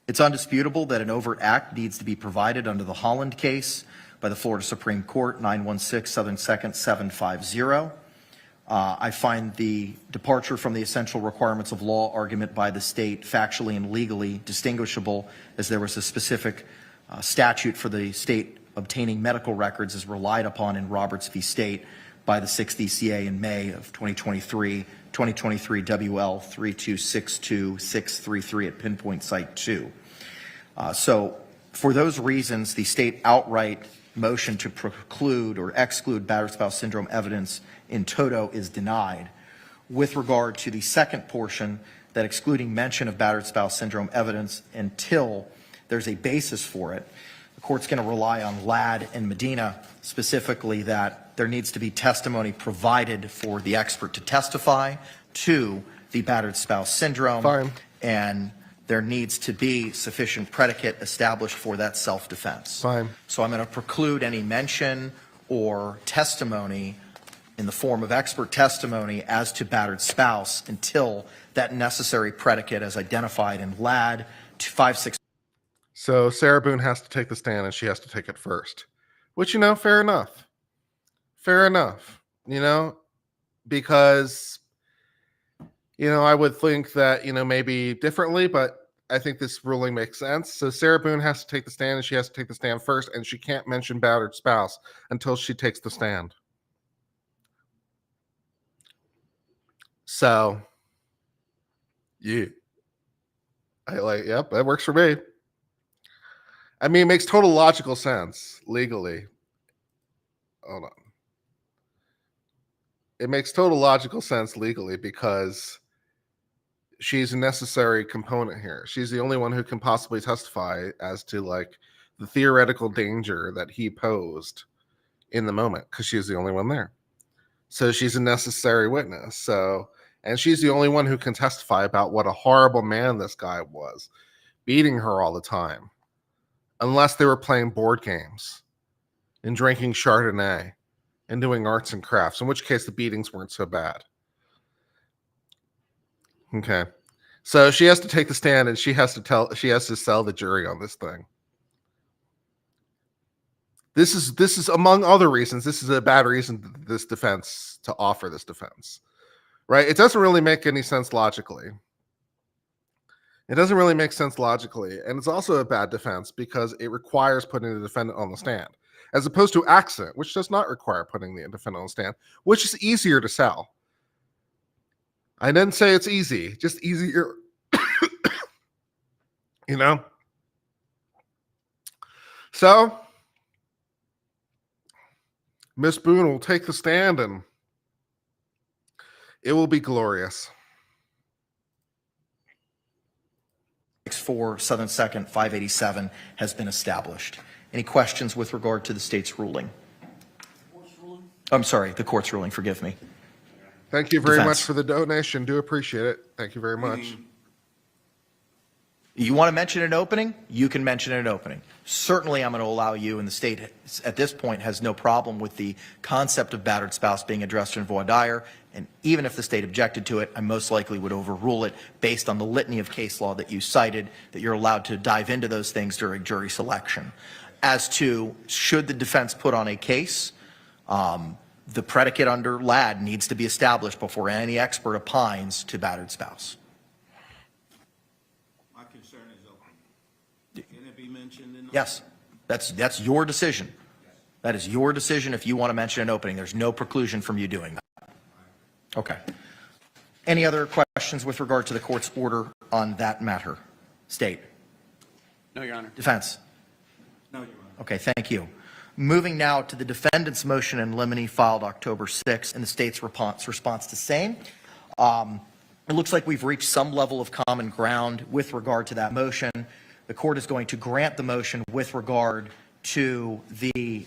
It's undisputable that an overt act needs to be provided under the Holland case by the Florida Supreme Court, 916 Southern 2nd 750. I find the departure from the essential requirements of law argument by the state factually and legally distinguishable, as there was a specific statute for the state obtaining medical records as relied upon in Roberts v. State by the 6th ECA in May of 2023 WL 3262633 at Pinpoint Site 2. So for those reasons, the state outright motion to preclude or exclude battered spouse syndrome evidence in toto is denied. With regard to the second portion, that excluding mention of battered spouse syndrome evidence until there's a basis for it, the court's going to rely on Ladd and Medina, specifically that there needs to be testimony provided for the expert to testify to the battered spouse syndrome. Fine. And there needs to be sufficient predicate established for that self-defense. Fine. So I'm going to preclude any mention or testimony in the form of expert testimony as to battered spouse until that necessary predicate as identified in Ladd 56. So Sarah Boone has to take the stand and she has to take it first, which, fair enough. Fair enough, because, I would think that, maybe differently, but I think this ruling makes sense. So Sarah Boone has to take the stand and she has to take the stand first, and she can't mention battered spouse until she takes the stand. So, yeah. Yep, that works for me. I mean, it makes total logical sense legally. Hold on. It makes total logical sense legally because she's a necessary component here. She's the only one who can possibly testify as to the theoretical danger that he posed in the moment, because she's the only one there. So she's a necessary witness. And she's the only one who can testify about what a horrible man this guy was, beating her all the time, unless they were playing board games and drinking Chardonnay and doing arts and crafts, in which case the beatings weren't so bad. Okay. So she has to take the stand and she has to sell the jury on this thing. This is among other reasons, this is a bad reason to offer this defense. Right? It doesn't really make any sense logically. It doesn't really make sense logically. And it's also a bad defense because it requires putting the defendant on the stand, as opposed to accident, which does not require putting the defendant on the stand, which is easier to sell. I didn't say it's easy, just easier. So, Miss Boone will take the stand and it will be glorious. 4 Southern 2nd 587 has been established. Any questions with regard to the state's ruling? I'm sorry, the court's ruling, forgive me. Thank you very Defense. much for the donation. Do appreciate it. Thank you very much. You want to mention an opening? You can mention an opening. Certainly I'm going to allow you, and the state at this point has no problem with the concept of battered spouse being addressed in voir dire, and even if the state objected to it, I most likely would overrule it based on the litany of case law that you cited, that you're allowed to dive into those things during jury selection. As to should the defense put on a case, the predicate under Ladd needs to be established before any expert opines to battered spouse. My concern is open. Can it be mentioned in the... Yes, that's your decision. That is your decision if you want to mention an opening. There's no preclusion from you doing that. Okay. Any other questions with regard to the court's order on that matter? State. No, Your Honor. Defense. No, Your Honor. Okay, thank you. Moving now to the defendant's motion in limine filed October 6th and the state's response to same. It looks like we've reached some level of common ground with regard to that motion. The court is going to grant the motion with regard to the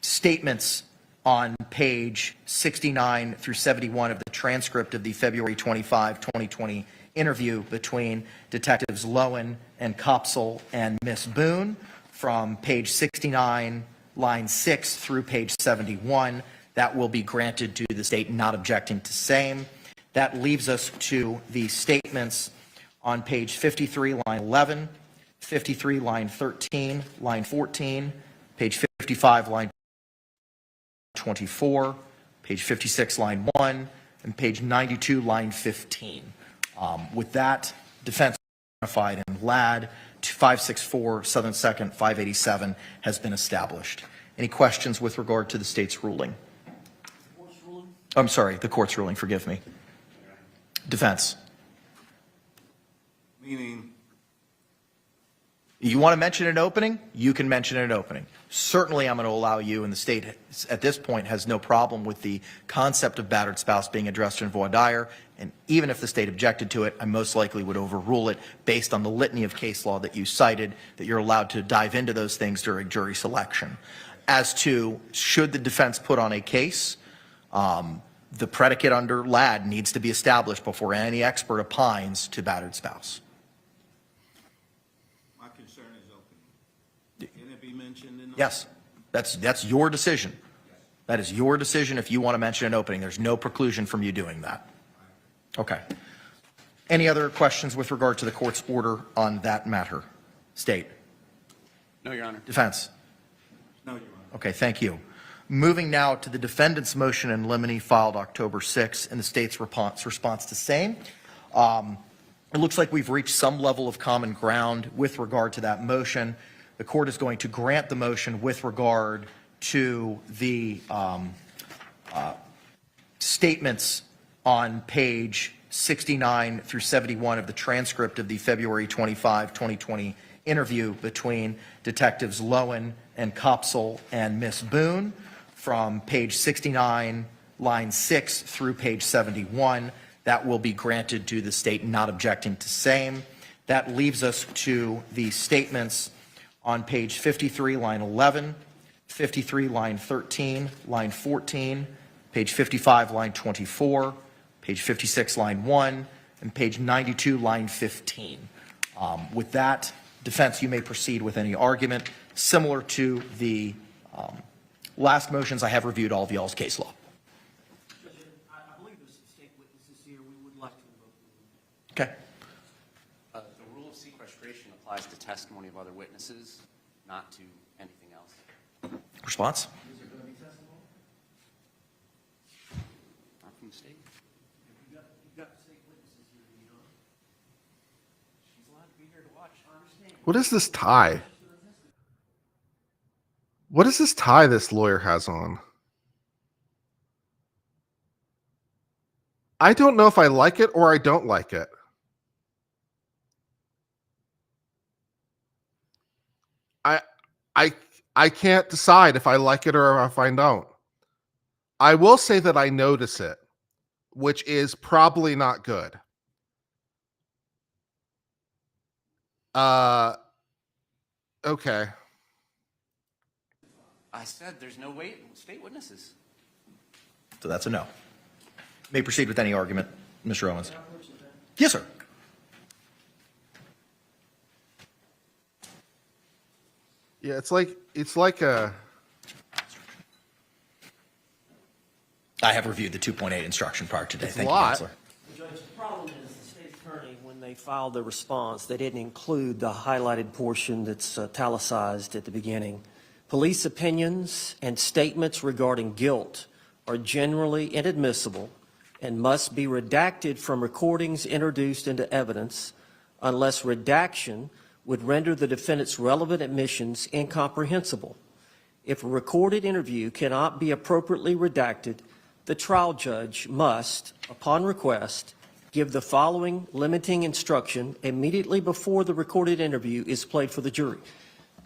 statements on page 69 through 71 of the transcript of the February 25, 2020 interview between Detectives Lowen and Kopsel and Miss Boone from page 69, line 6 through page 71. That will be granted to the state not objecting to same. That leaves us to the statements on page 53, line 11, 53, line 13, line 14, page 55, line 24, page 56, line 1, and page 92, line 15. With that, defense identified in LAD 564 Southern 2nd 587 has been established. Any questions with regard to the state's ruling? I'm sorry, the court's ruling, forgive me. Defense. Meaning, You want to mention an opening? You can mention an opening. Certainly, I'm going to allow you, and the state at this point has no problem with the concept of battered spouse being addressed in voir dire, and even if the state objected to it, I most likely would overrule it based on the litany of case law that you cited, that you're allowed to dive into those things during jury selection. As to should the defense put on a case, the predicate under LAD needs to be established before any expert opines to battered spouse. my concern is opening. Can it be mentioned in the? Yes, that's your decision. That is your decision if you want to mention an opening. There's no preclusion from you doing that. Okay. Any other questions with regard to the court's order on that matter? State. No, Your Honor. Defense. No, Your Honor. Okay, thank you. Moving now to the defendant's motion in limine filed October 6 and the state's response to same. It looks like we've reached some level of common ground with regard to that motion. The court is going to grant the motion with regard to the statements on page 69 through 71 of the transcript of the February 25, 2020 interview between Detectives Lowen and Kopsel and Miss Boone from page 69, line 6 through page 71. That will be granted to the state not objecting to same. That leaves us to the statements on page 53, line 11, 53, line 13, line 14, page 55, line 24, page 56, line 1, and page 92, line 15. With that, defense, you may proceed with any argument. Similar to the last motions, I have reviewed all of y'all's case law. I believe there's some state witnesses here. We would like to invoke them. Okay. The rule of sequestration applies to testimony of other witnesses, not to anything else. Response? Is there going to be testimony? Not from the state. You've got state witnesses here, you know. She's allowed to be here to watch. I understand. What is this tie? What is this tie this lawyer has on? I don't know if I like it or I don't like it. I can't decide if I like it or if I don't. I will say that I notice it, which is probably not good. Okay. I said there's no state witnesses. So that's a no. May proceed with any argument, Mr. Owens. Yes, sir. Yeah, it's like a. I have reviewed the 2.8 instruction prior to today. It's Thank a you, lot. Counselor. Judge, the problem is the state attorney, when they filed the response, they didn't include the highlighted portion that's italicized at the beginning. Police opinions and statements regarding guilt are generally inadmissible and must be redacted from recordings introduced into evidence unless redaction would render the defendant's relevant admissions incomprehensible. If a recorded interview cannot be appropriately redacted, the trial judge must, upon request, give the following limiting instruction immediately before the recorded interview is played for the jury.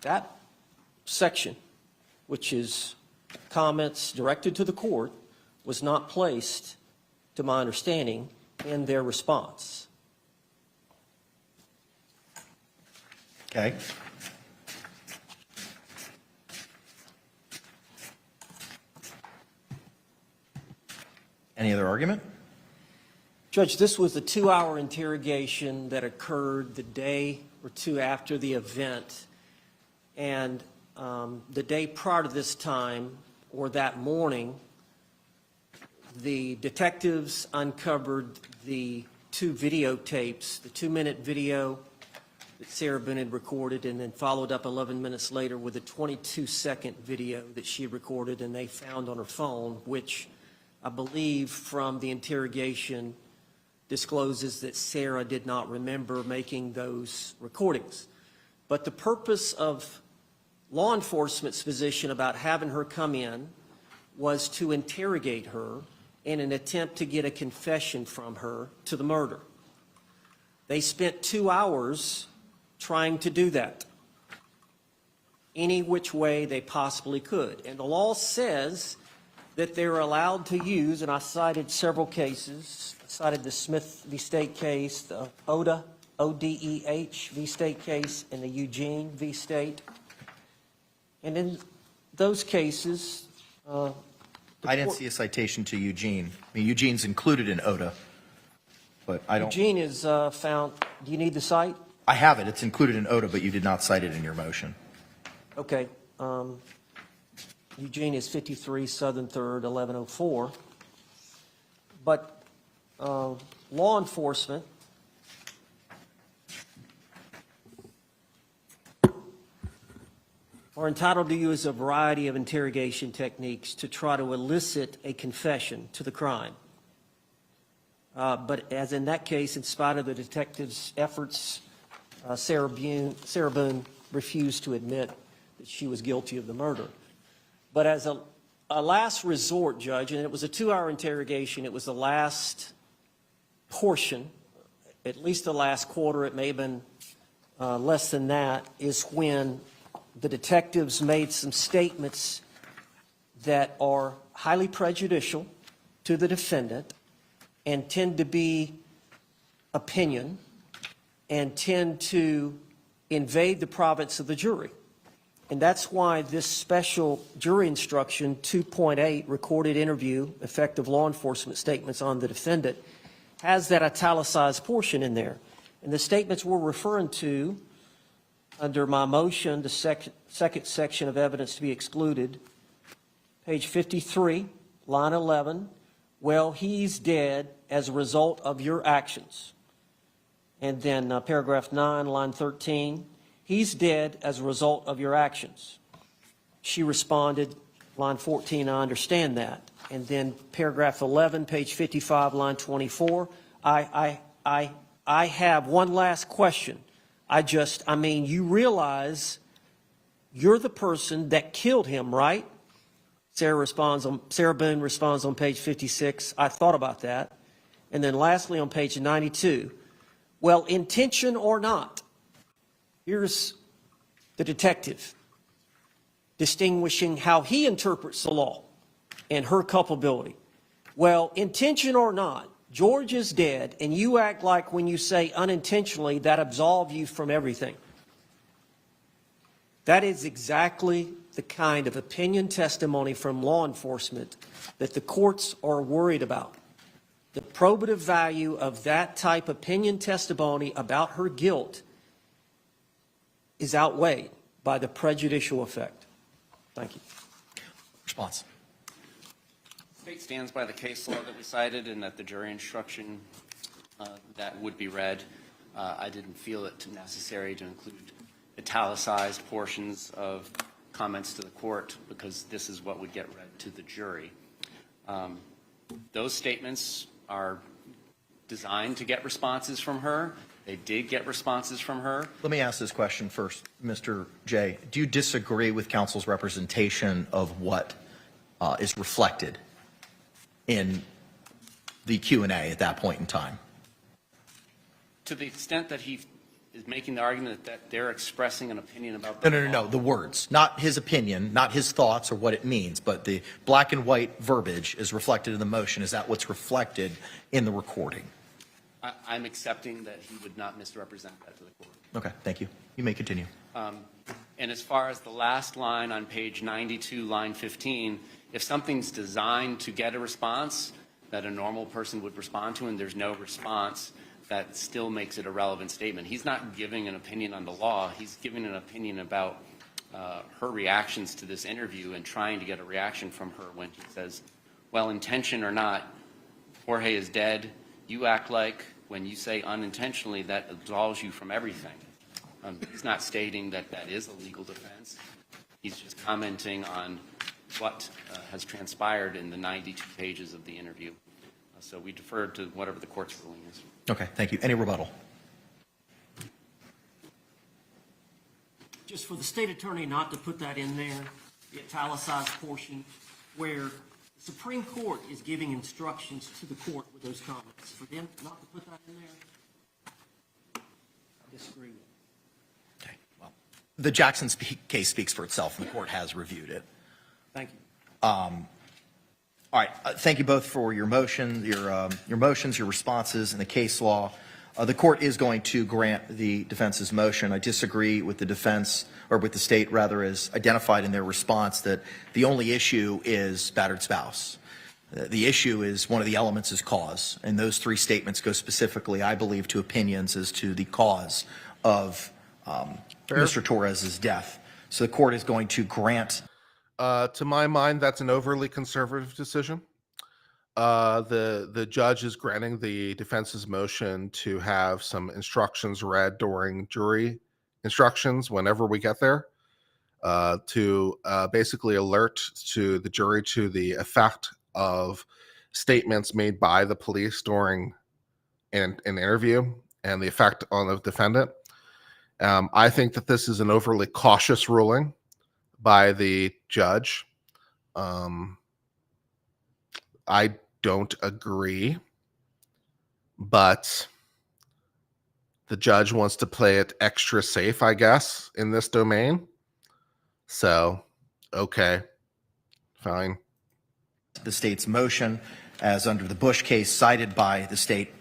That section, which is comments directed to the court, was not placed, to my understanding, in their response. Okay. Any other argument? Judge, this was a 2-hour interrogation that occurred the day or two after the event. And the day prior to this time, or that morning, the detectives uncovered the two videotapes, the 2-minute video that Sarah Boone had recorded and then followed up 11 minutes later with a 22-second video that she had recorded and they found on her phone, which I believe from the interrogation discloses that Sarah did not remember making those recordings. But the purpose of law enforcement's position about having her come in was to interrogate her in an attempt to get a confession from her to the murder. They spent 2 hours trying to do that any which way they possibly could. And the law says that they're allowed to use, and I cited several cases. I cited the Smith v. State case, the ODEH, O-D-E-H v. State case, and the Eugene v. State. And in those cases, I didn't see a citation to Eugene. I mean, Eugene's included in ODA, but I don't. Eugene is found. Do you need the site? I have it. It's included in ODA, but you did not cite it in your motion. Okay. Eugene is 53 Southern 3rd, 1104. But law enforcement are entitled to use a variety of interrogation techniques to try to elicit a confession to the crime. But as in that case, in spite of the detective's efforts, Sarah Boone refused to admit that she was guilty of the murder. But as a last resort, Judge, and it was a 2-hour interrogation, it was the last portion, at least the last quarter, it may have been less than that, is when the detectives made some statements that are highly prejudicial to the defendant and tend to be opinion and tend to invade the province of the jury. And that's why this special jury instruction 2.8, recorded interview, effective law enforcement statements on the defendant, has that italicized portion in there. And the statements we're referring to under my motion, the second section of evidence to be excluded, page 53, line 11, well, he's dead as a result of your actions. And then paragraph 9, line 13, he's dead as a result of your actions. She responded, line 14, I understand that. And then paragraph 11, page 55, line 24, I have one last question. I mean, you realize you're the person that killed him, right? Sarah Boone responds on page 56, I thought about that. And then lastly on page 92, well, intention or not, here's the detective distinguishing how he interprets the law and her culpability. Well, intention or not, George is dead, and you act like when you say unintentionally, that absolves you from everything. That is exactly the kind of opinion testimony from law enforcement that the courts are worried about. The probative value of that type of opinion testimony about her guilt is outweighed by the prejudicial effect. Thank you. Response. The state stands by the case law that we cited and that the jury instruction that would be read. I didn't feel it necessary to include italicized portions of comments to the court because this is what would get read to the jury. Those statements are designed to get responses from her. They did get responses from her. Let me ask this question first, Mr. Jay. Do you disagree with counsel's representation of what is reflected in the Q&A at that point in time? To the extent that he is making the argument that they're expressing an opinion about the law. No, the words, not his opinion, not his thoughts or what it means, but the black and white verbiage is reflected in the motion. Is that what's reflected in the recording? I'm accepting that he would not misrepresent that to the court. Okay, thank you. You may continue. And as far as the last line on page 92, line 15, if something's designed to get a response that a normal person would respond to and there's no response, that still makes it a relevant statement. He's not giving an opinion on the law. He's giving an opinion about her reactions to this interview and trying to get a reaction from her when he says, well, intention or not, Jorge is dead. You act like when you say unintentionally, that absolves you from everything. He's not stating that that is a legal defense. He's just commenting on what has transpired in the 92 pages of the interview. So we defer to whatever the court's ruling is. Okay, thank you. Any rebuttal? Just for the state attorney not to put that in there, the italicized portion, where the Supreme Court is giving instructions to the court with those comments, for them not to put that in there, I disagree with it. Okay, well, the Jackson case speaks for itself, and the court has reviewed it. Thank you. All right, thank you both for your motion, your motions, your responses, and the case law. The court is going to grant the defense's motion. I disagree with the defense, or with the state rather, as identified in their response, that the only issue is battered spouse. The issue is one of the elements is cause, and those three statements go specifically, I believe, to opinions as to the cause of Mr. Torres's death. So the court is going to grant. To my mind, that's an overly conservative decision. The judge is granting the defense's motion to have some instructions read during jury instructions whenever we get there, to basically alert to the jury to the effect of statements made by the police during an interview and the effect on the defendant. I think that this is an overly cautious ruling by the judge. I don't agree, but the judge wants to play it extra safe, I guess, in this domain. So, okay, fine. The state's motion, as under the Bush case cited by the state,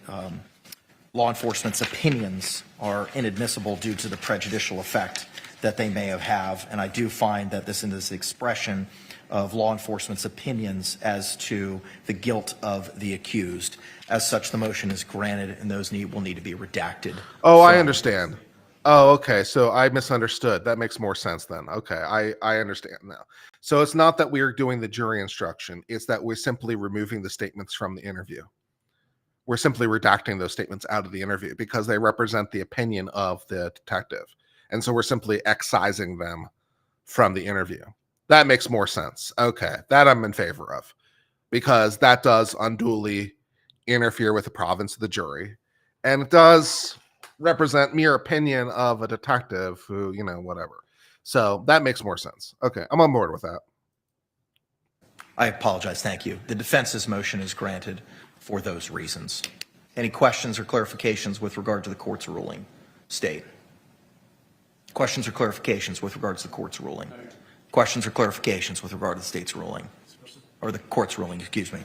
law enforcement's opinions are inadmissible due to the prejudicial effect that they may have. And I do find that this is this expression of law enforcement's opinions as to the guilt of the accused. As such, the motion is granted, and those will need to be redacted. Oh, I understand. Oh, okay. So I misunderstood. That makes more sense then. Okay, I understand now. So it's not that we're doing the jury instruction. It's that we're simply removing the statements from the interview. We're simply redacting those statements out of the interview because they represent the opinion of the detective. And so we're simply excising them from the interview. That makes more sense. Okay, that I'm in favor of, because that does unduly interfere with the province of the jury. And it does represent mere opinion of a detective who, whatever. So that makes more sense. Okay, I'm on board with that. I apologize. Thank you. The defense's motion is granted for those reasons. Any questions or clarifications with regard to the court's ruling? State. Questions or clarifications with regards to the court's ruling? Questions or clarifications with regard to the state's ruling? Or the court's ruling, excuse me.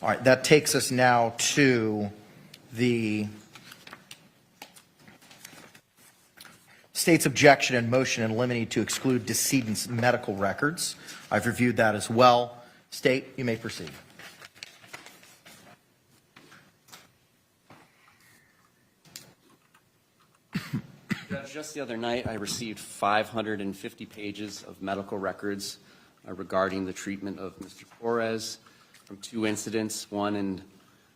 All right, that takes us now to the state's objection and motion in limine to exclude decedent's medical records. I've reviewed that as well. State, you may proceed. Judge, just the other night, I received 550 pages of medical records regarding the treatment of Mr. Torres from two incidents, one in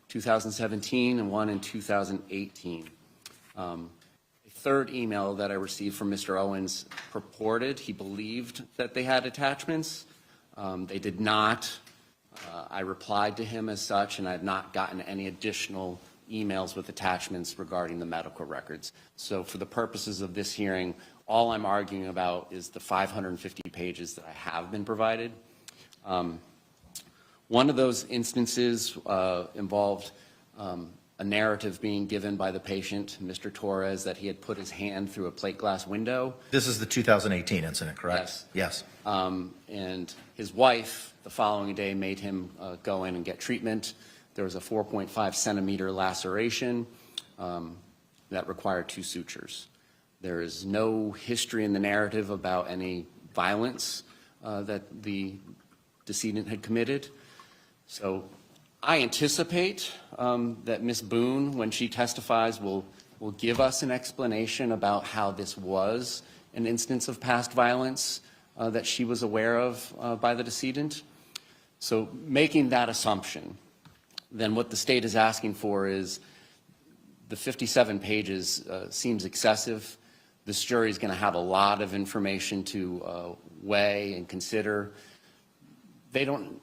2017 and one in 2018. A third email that I received from Mr. Owens purported he believed that they had attachments. They did not. I replied to him as such, and I have not gotten any additional emails with attachments regarding the medical records. So for the purposes of this hearing, all I'm arguing about is the 550 pages that I have been provided. One of those instances involved a narrative being given by the patient, Mr. Torres, that he had put his hand through a plate glass window. This is the 2018 incident, correct? Yes. Yes. And his wife, the following day, made him go in and get treatment. There was a 4.5 centimeter laceration that required 2 sutures. There is no history in the narrative about any violence that the decedent had committed. So I anticipate that Ms. Boone, when she testifies, will give us an explanation about how this was an instance of past violence that she was aware of by the decedent. So making that assumption, then what the state is asking for is the 57 pages seems excessive. This jury is going to have a lot of information to weigh and consider.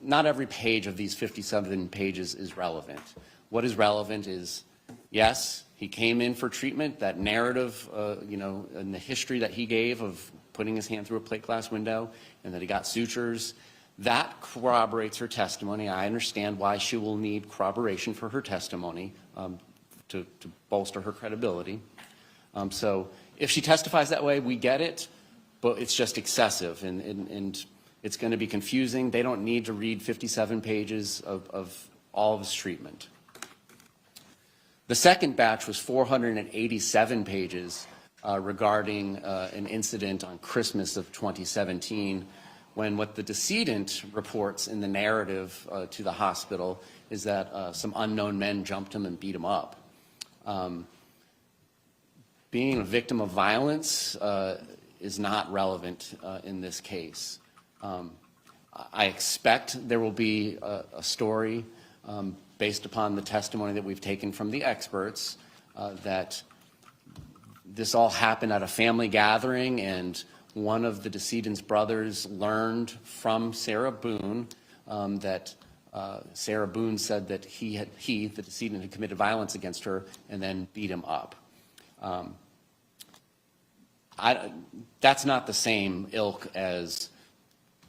Not every page of these 57 pages is relevant. What is relevant is, yes, he came in for treatment, that narrative, and the history that he gave of putting his hand through a plate glass window and that he got sutures, that corroborates her testimony. I understand why she will need corroboration for her testimony to bolster her credibility. So if she testifies that way, we get it, but it's just excessive and it's going to be confusing. They don't need to read 57 pages of all of his treatment. The second batch was 487 pages regarding an incident on Christmas of 2017, when what the decedent reports in the narrative to the hospital is that some unknown men jumped him and beat him up. Being a victim of violence is not relevant in this case. I expect there will be a story based upon the testimony that we've taken from the experts that this all happened at a family gathering and one of the decedent's brothers learned from Sarah Boone that Sarah Boone said that the decedent, had committed violence against her and then beat him up. That's not the same ilk as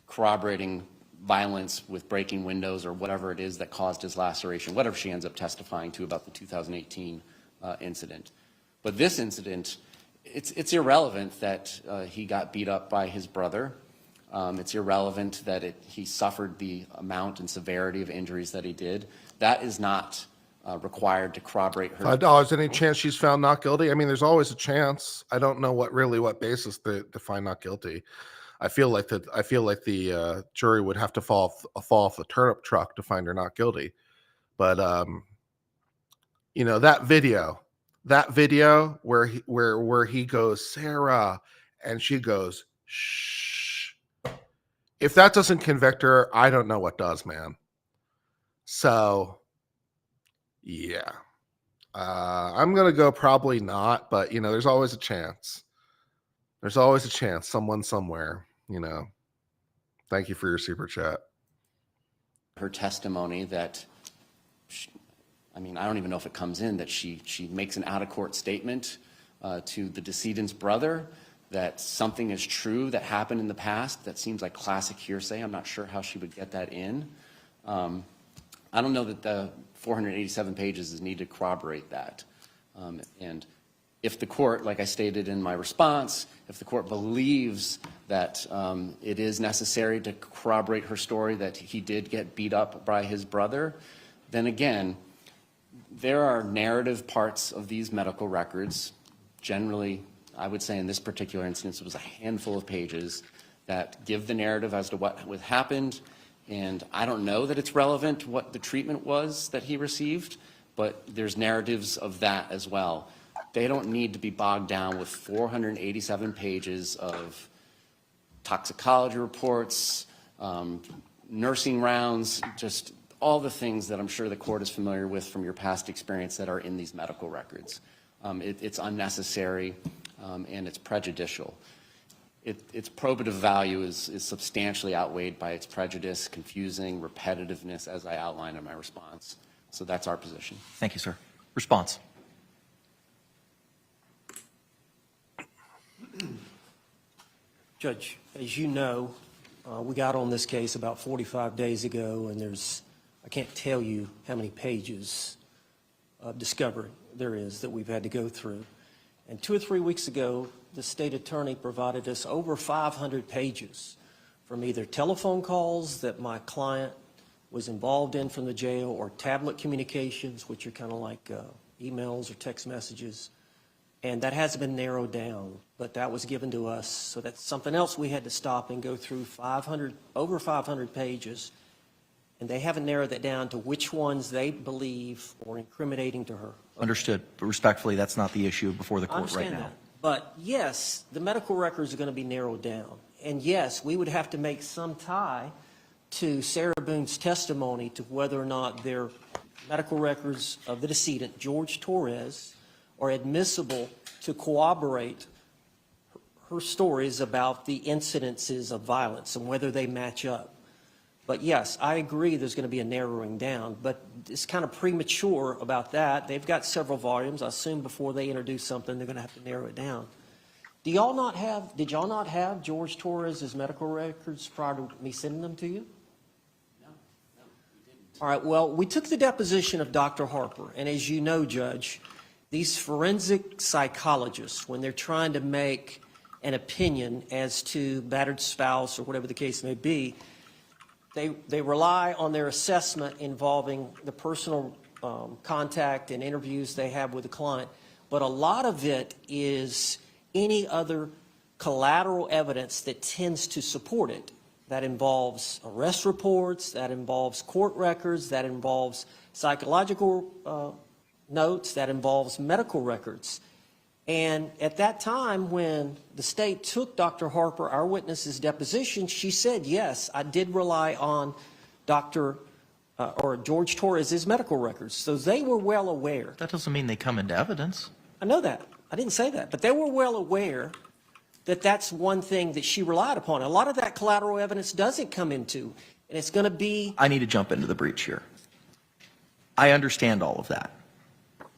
corroborating violence with breaking windows or whatever it is that caused his laceration, whatever she ends up testifying to about the 2018 incident. But this incident, it's irrelevant that he got beat up by his brother. It's irrelevant that he suffered the amount and severity of injuries that he did. That is not required to corroborate her. $5. Any chance she's found not guilty? I mean, there's always a chance. I don't know what basis to find not guilty. I feel like the jury would have to fall off the turnip truck to find her not guilty. But that video where he goes, Sarah, and she goes, shh. If that doesn't convict her, I don't know what does, man. So yeah, I'm gonna go probably not, but there's always a chance. There's always a chance, someone somewhere, Thank you for your super chat. Her testimony that, I don't even know if it comes in, that she makes an out-of-court statement to the decedent's brother that something is true that happened in the past. That seems like classic hearsay. I'm not sure how she would get that in. I don't know that the 487 pages is needed to corroborate that. And if the court, like I stated in my response, if the court believes that it is necessary to corroborate her story that he did get beat up by his brother, then again, there are narrative parts of these medical records. Generally, I would say in this particular instance, it was a handful of pages that give the narrative as to what happened. And I don't know that it's relevant what the treatment was that he received, but there's narratives of that as well. They don't need to be bogged down with 487 pages of toxicology reports, nursing rounds, just all the things that I'm sure the court is familiar with from your past experience that are in these medical records. It's unnecessary and it's prejudicial. Its probative value is substantially outweighed by its prejudice, confusing, repetitiveness, as I outlined in my response. So that's our position. Thank you, sir. Response. Judge, as you know, we got on this case about 45 days ago, and I can't tell you how many pages of discovery there is that we've had to go through. And 2 or 3 weeks ago, the state attorney provided us over 500 pages from either telephone calls that my client was involved in from the jail or tablet communications, which are kind of like emails or text messages. And that hasn't been narrowed down, but that was given to us. So that's something else we had to stop and go through over 500 pages. And they haven't narrowed that down to which ones they believe are incriminating to her. Understood. But respectfully, that's not the issue before the I court right understand now. that. But yes, the medical records are going to be narrowed down. And yes, we would have to make some tie to Sarah Boone's testimony to whether or not their medical records of the decedent, Jorge Torres, are admissible to corroborate her stories about the incidences of violence and whether they match up. But yes, I agree there's going to be a narrowing down, but it's kind of premature about that. They've got several volumes. I assume before they introduce something, they're going to have to narrow it down. Did y'all not have George Torres' medical records prior to me sending them to you? No, we didn't. All right, well, we took the deposition of Dr. Harper, and as you know, Judge, these forensic psychologists, when they're trying to make an opinion as to battered spouse or whatever the case may be, they rely on their assessment involving the personal contact and interviews they have with the client. But a lot of it is any other collateral evidence that tends to support it. That involves arrest reports, that involves court records, that involves psychological notes, that involves medical records. And at that time, when the state took Dr. Harper, our witness's deposition, she said, yes, I did rely on George Torres' medical records. So they were well aware. That doesn't mean they come into evidence. I know that. I didn't say that. But they were well aware that that's one thing that she relied upon. A lot of that collateral evidence doesn't come into, and it's going to be... I need to jump into the breach here. I understand all of that.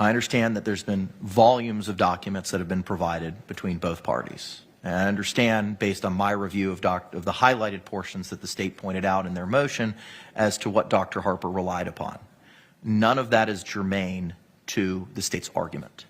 I understand that there's been volumes of documents that have been provided between both parties. And I understand, based on my review of the highlighted portions that the state pointed out in their motion, as to what Dr. Harper relied upon. None of that is germane to the state's argument.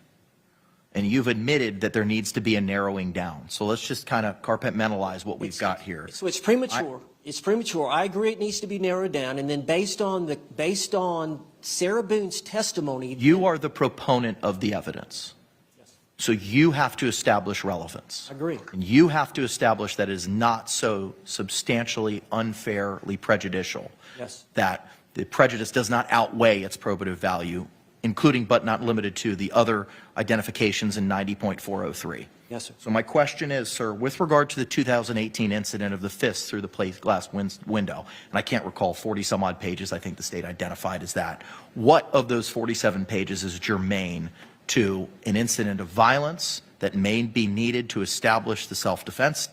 And you've admitted that there needs to be a narrowing down. So let's just kind of compartmentalize what we've got here. So it's premature. It's premature. I agree it needs to be narrowed down. And then based on Sarah Boone's testimony... You are the proponent of the evidence. Yes. So you have to establish relevance. I agree. And you have to establish that it is not so substantially unfairly prejudicial. Yes. That the prejudice does not outweigh its probative value, including but not limited to the other identifications in 90.403. Yes, sir. So my question is, sir, with regard to the 2018 incident of the fist through the plate glass window, and I can't recall 40 some odd pages I think the state identified as that, what of those 47 pages is germane to an incident of violence that may be needed to establish the self-defense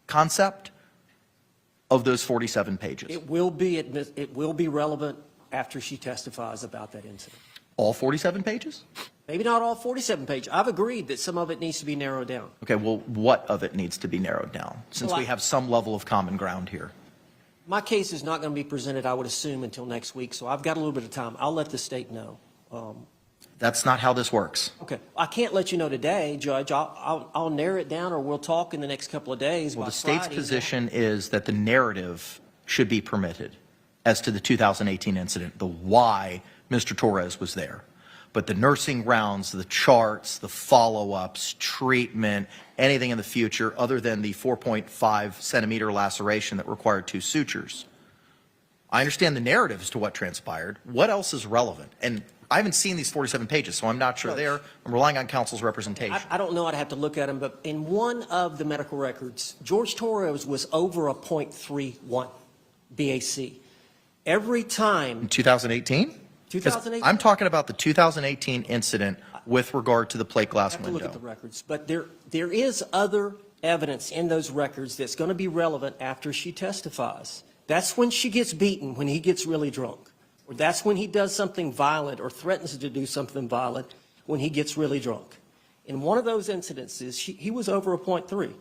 concept of those 47 pages? It will be relevant after she testifies about that incident. All 47 pages? Maybe not all 47 pages. I've agreed that some of it needs to be narrowed down. Okay, well, what of it needs to be narrowed down, since we have some level of common ground here? My case is not going to be presented, I would assume, until next week, so I've got a little bit of time. I'll let the state know. That's not how this works. Okay. I can't let you know today, Judge. I'll narrow it down, or we'll talk in the next couple of days. Well, by the state's Friday. position is that the narrative should be permitted as to the 2018 incident, the why Mr. Torres was there. But the nursing rounds, the charts, the follow-ups, treatment, anything in the future other than the 4.5 centimeter laceration that required 2 sutures. I understand the narrative as to what transpired. What else is relevant? And I haven't seen these 47 pages, so I'm not sure there. I'm relying on counsel's representation. I don't know. I'd have to look at them. But in one of the medical records, George Torres was over a .31 BAC. Every time... In 2018? 2018? I'm talking about the 2018 incident with regard to the plate glass I have to window. look at the records. But there is other evidence in those records that's going to be relevant after she testifies. That's when she gets beaten, when he gets really drunk. Or that's when he does something violent or threatens to do something violent when he gets really drunk. In one of those incidences, he was over a .3.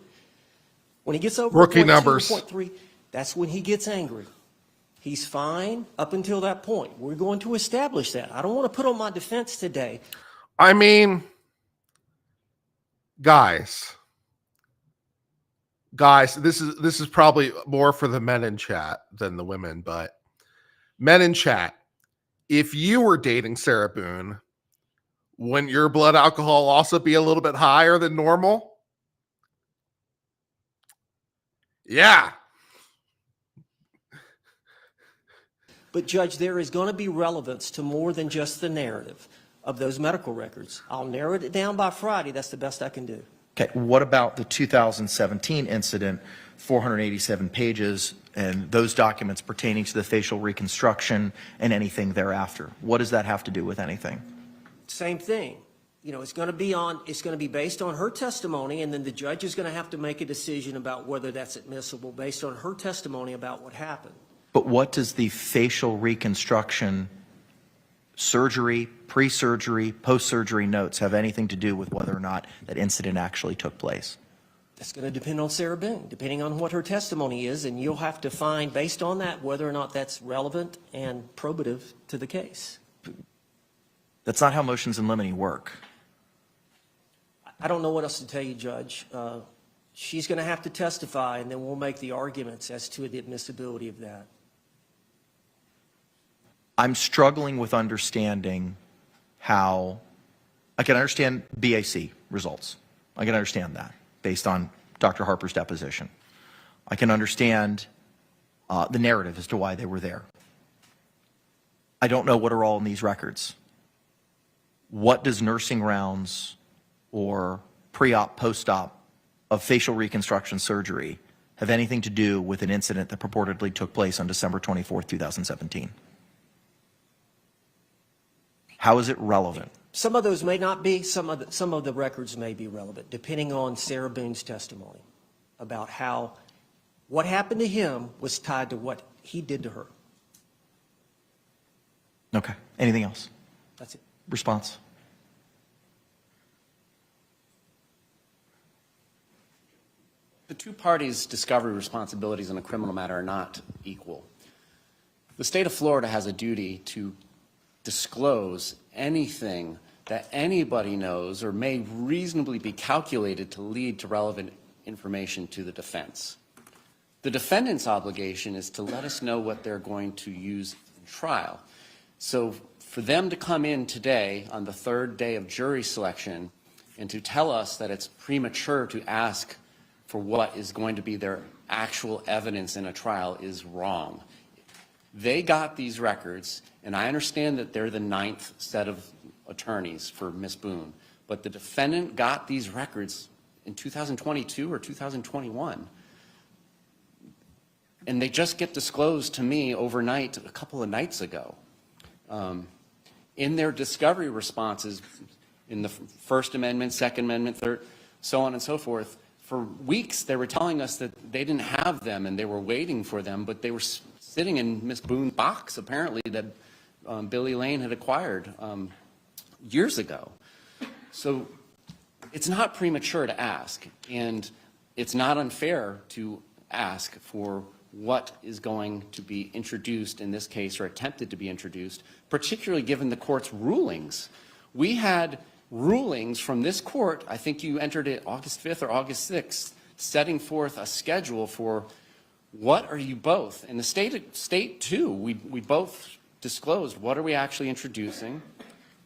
When he gets over Rookie a .2, numbers. .3, that's when he gets angry. He's fine up until that point. We're going to establish that. I don't want to put on my defense today. I mean, guys, this is probably more for the men in chat than the women, but men in chat, if you were dating Sarah Boone, wouldn't your blood alcohol also be a little bit higher than normal? Yeah. But, Judge, there is going to be relevance to more than just the narrative of those medical records. I'll narrow it down by Friday. That's the best I can do. Okay, what about the 2017 incident, 487 pages, and those documents pertaining to the facial reconstruction and anything thereafter? What does that have to do with anything? Same thing. you know, it's going to be based on her testimony, and then the judge is going to have to make a decision about whether that's admissible based on her testimony about what happened. But what does the facial reconstruction, surgery, pre-surgery, post-surgery notes have anything to do with whether or not that incident actually took place? That's going to depend on Sarah Boone, depending on what her testimony is, and you'll have to find, based on that, whether or not that's relevant and probative to the case. That's not how motions in limine work. I don't know what else to tell you, Judge. She's going to have to testify, and then we'll make the arguments as to the admissibility of that. I'm struggling with understanding how I can understand BAC results. I can understand that based on Dr. Harper's deposition. I can understand the narrative as to why they were there. I don't know what are all in these records. What does nursing rounds or pre-op, post-op of facial reconstruction surgery have anything to do with an incident that purportedly took place on December 24th, 2017? How is it relevant? Some of those may not be. Some of the records may be relevant, depending on Sarah Boone's testimony about how what happened to him was tied to what he did to her. Okay. Anything else? That's it. Response? The two parties' discovery responsibilities in a criminal matter are not equal. The state of Florida has a duty to disclose anything that anybody knows or may reasonably be calculated to lead to relevant information to the defense. The defendant's obligation is to let us know what they're going to use in trial. So for them to come in today on the third day of jury selection and to tell us that it's premature to ask for what is going to be their actual evidence in a trial is wrong. They got these records, and I understand that they're the 9th set of attorneys for Ms. Boone, but the defendant got these records in 2022 or 2021. And they just get disclosed to me overnight a couple of nights ago. In their discovery responses, in the First Amendment, Second Amendment, Third, so on and so forth, for weeks they were telling us that they didn't have them and they were waiting for them, but they were sitting in Ms. Boone's box, apparently, that Billy Lane had acquired years ago. So it's not premature to ask, and it's not unfair to ask for what is going to be introduced in this case or attempted to be introduced, particularly given the court's rulings. We had rulings from this court, I think you entered it August 5th or August 6th, setting forth a schedule for what are you both. And the state too, we both disclosed what are we actually introducing.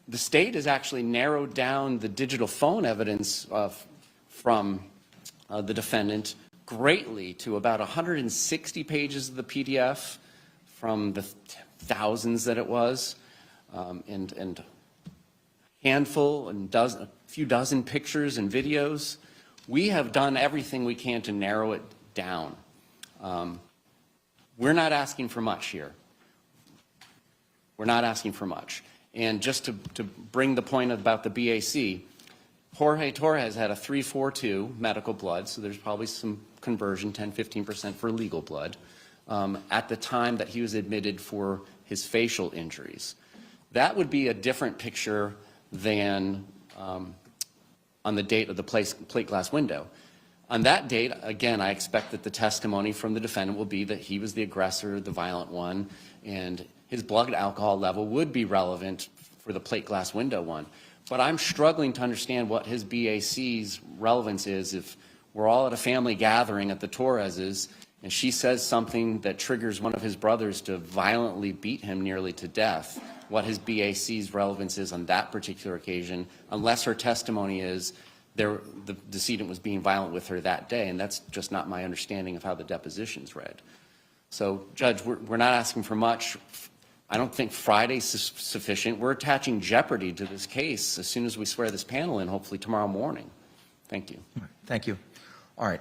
The state has actually narrowed down the digital phone evidence from the defendant greatly to about 160 pages of the PDF from the thousands that it was, and handful and a few dozen pictures and videos. We have done everything we can to narrow it down. We're not asking for much here. We're not asking for much. And just to bring the point about the BAC, Jorge Torres had a 342 medical blood, so there's probably some conversion, 10-15% for legal blood, at the time that he was admitted for his facial injuries. That would be a different picture than on the date of the plate glass window. On that date, again, I expect that the testimony from the defendant will be that he was the aggressor, the violent one, and his blood alcohol level would be relevant for the plate glass window one. But I'm struggling to understand what his BAC's relevance is if we're all at a family gathering at the Torres's and she says something that triggers one of his brothers to violently beat him nearly to death, what his BAC's relevance is on that particular occasion, unless her testimony is the decedent was being violent with her that day, and that's just not my understanding of how the deposition's read. So, Judge, we're not asking for much. I don't think Friday's sufficient. We're attaching jeopardy to this case as soon as we swear this panel in, hopefully tomorrow morning. Thank you. Thank you. All right.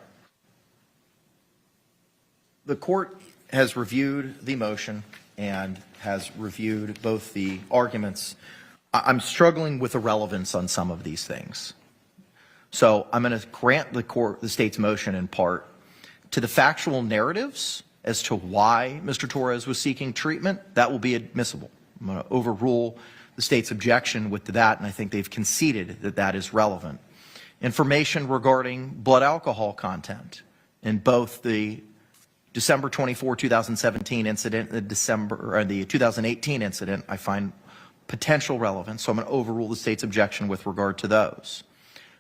The court has reviewed the motion and has reviewed both the arguments I'm struggling with the relevance on some of these things. So I'm going to grant the state's motion in part to the factual narratives as to why Mr. Torres was seeking treatment. That will be admissible. I'm going to overrule the state's objection with that, and I think they've conceded that that is relevant. Information regarding blood alcohol content in both the December 24, 2017 incident and the 2018 incident, I find potential relevance, so I'm going to overrule the state's objection with regard to those.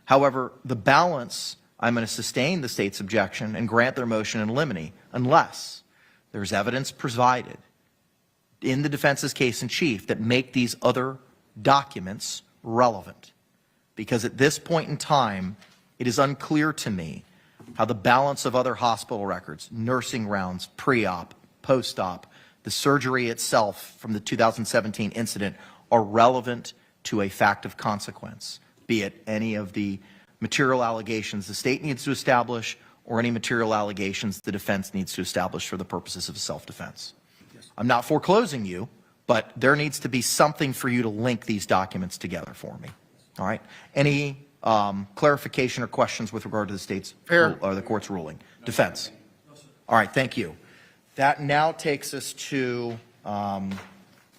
However, the balance, I'm going to sustain the state's objection and grant their motion in limine unless there's evidence provided in the defense's case in chief that make these other documents relevant. Because at this point in time, it is unclear to me how the balance of other hospital records, nursing rounds, pre-op, post-op, the surgery itself from the 2017 incident are relevant to a fact of consequence, be it any of the material allegations the state needs to establish or any material allegations the defense needs to establish for the purposes of self-defense. I'm not foreclosing you, but there needs to be something for you to link these documents together for me. All right? Any clarification or questions with regard to the state's or the court's ruling? Defense. All right, thank you. That now takes us to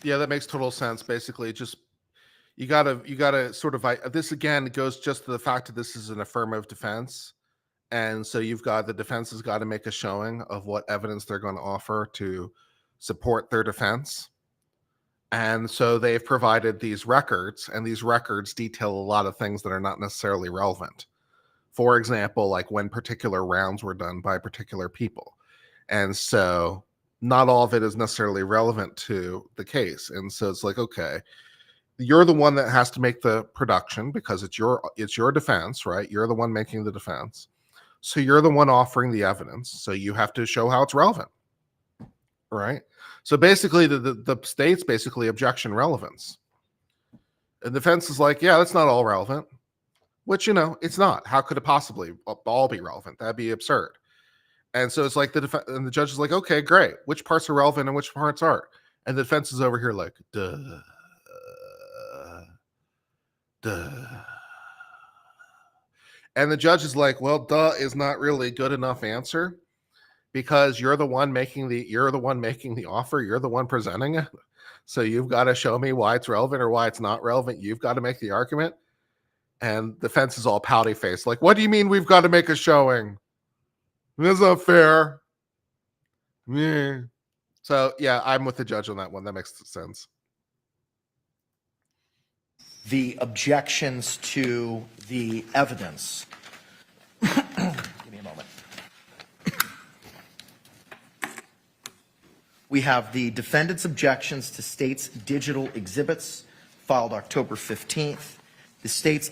Yeah, that makes total sense. Basically, just you gotta sort of this again goes just to the fact that this is an affirmative defense, and so you've got the defense has got to make a showing of what evidence they're going to offer to support their defense. And so they've provided these records, and these records detail a lot of things that are not necessarily relevant. For example, like when particular rounds were done by particular people. And so not all of it is necessarily relevant to the case. And so it's like, okay, you're the one that has to make the production because it's your defense, right? You're the one making the defense. So you're the one offering the evidence. So you have to show how it's relevant, right? So basically the state's basically objection relevance. And the defense is like, yeah, that's not all relevant, which, it's not. How could it possibly all be relevant? That'd be absurd. And so it's like and the judge is like, okay, great. Which parts are relevant and which parts aren't? And the defense is over here like, duh. And the judge is like, well, duh is not really a good enough answer because you're the one making the offer. You're the one presenting it. So you've got to show me why it's relevant or why it's not relevant. You've got to make the argument. And the defense is all pouty faced. Like, what do you mean we've got to make a showing? That's not fair. Yeah. So yeah, I'm with the judge on that one. That makes sense. the objections to the evidence. Give me a moment. We have the defendant's objections to state's digital exhibits filed October 15th. The state's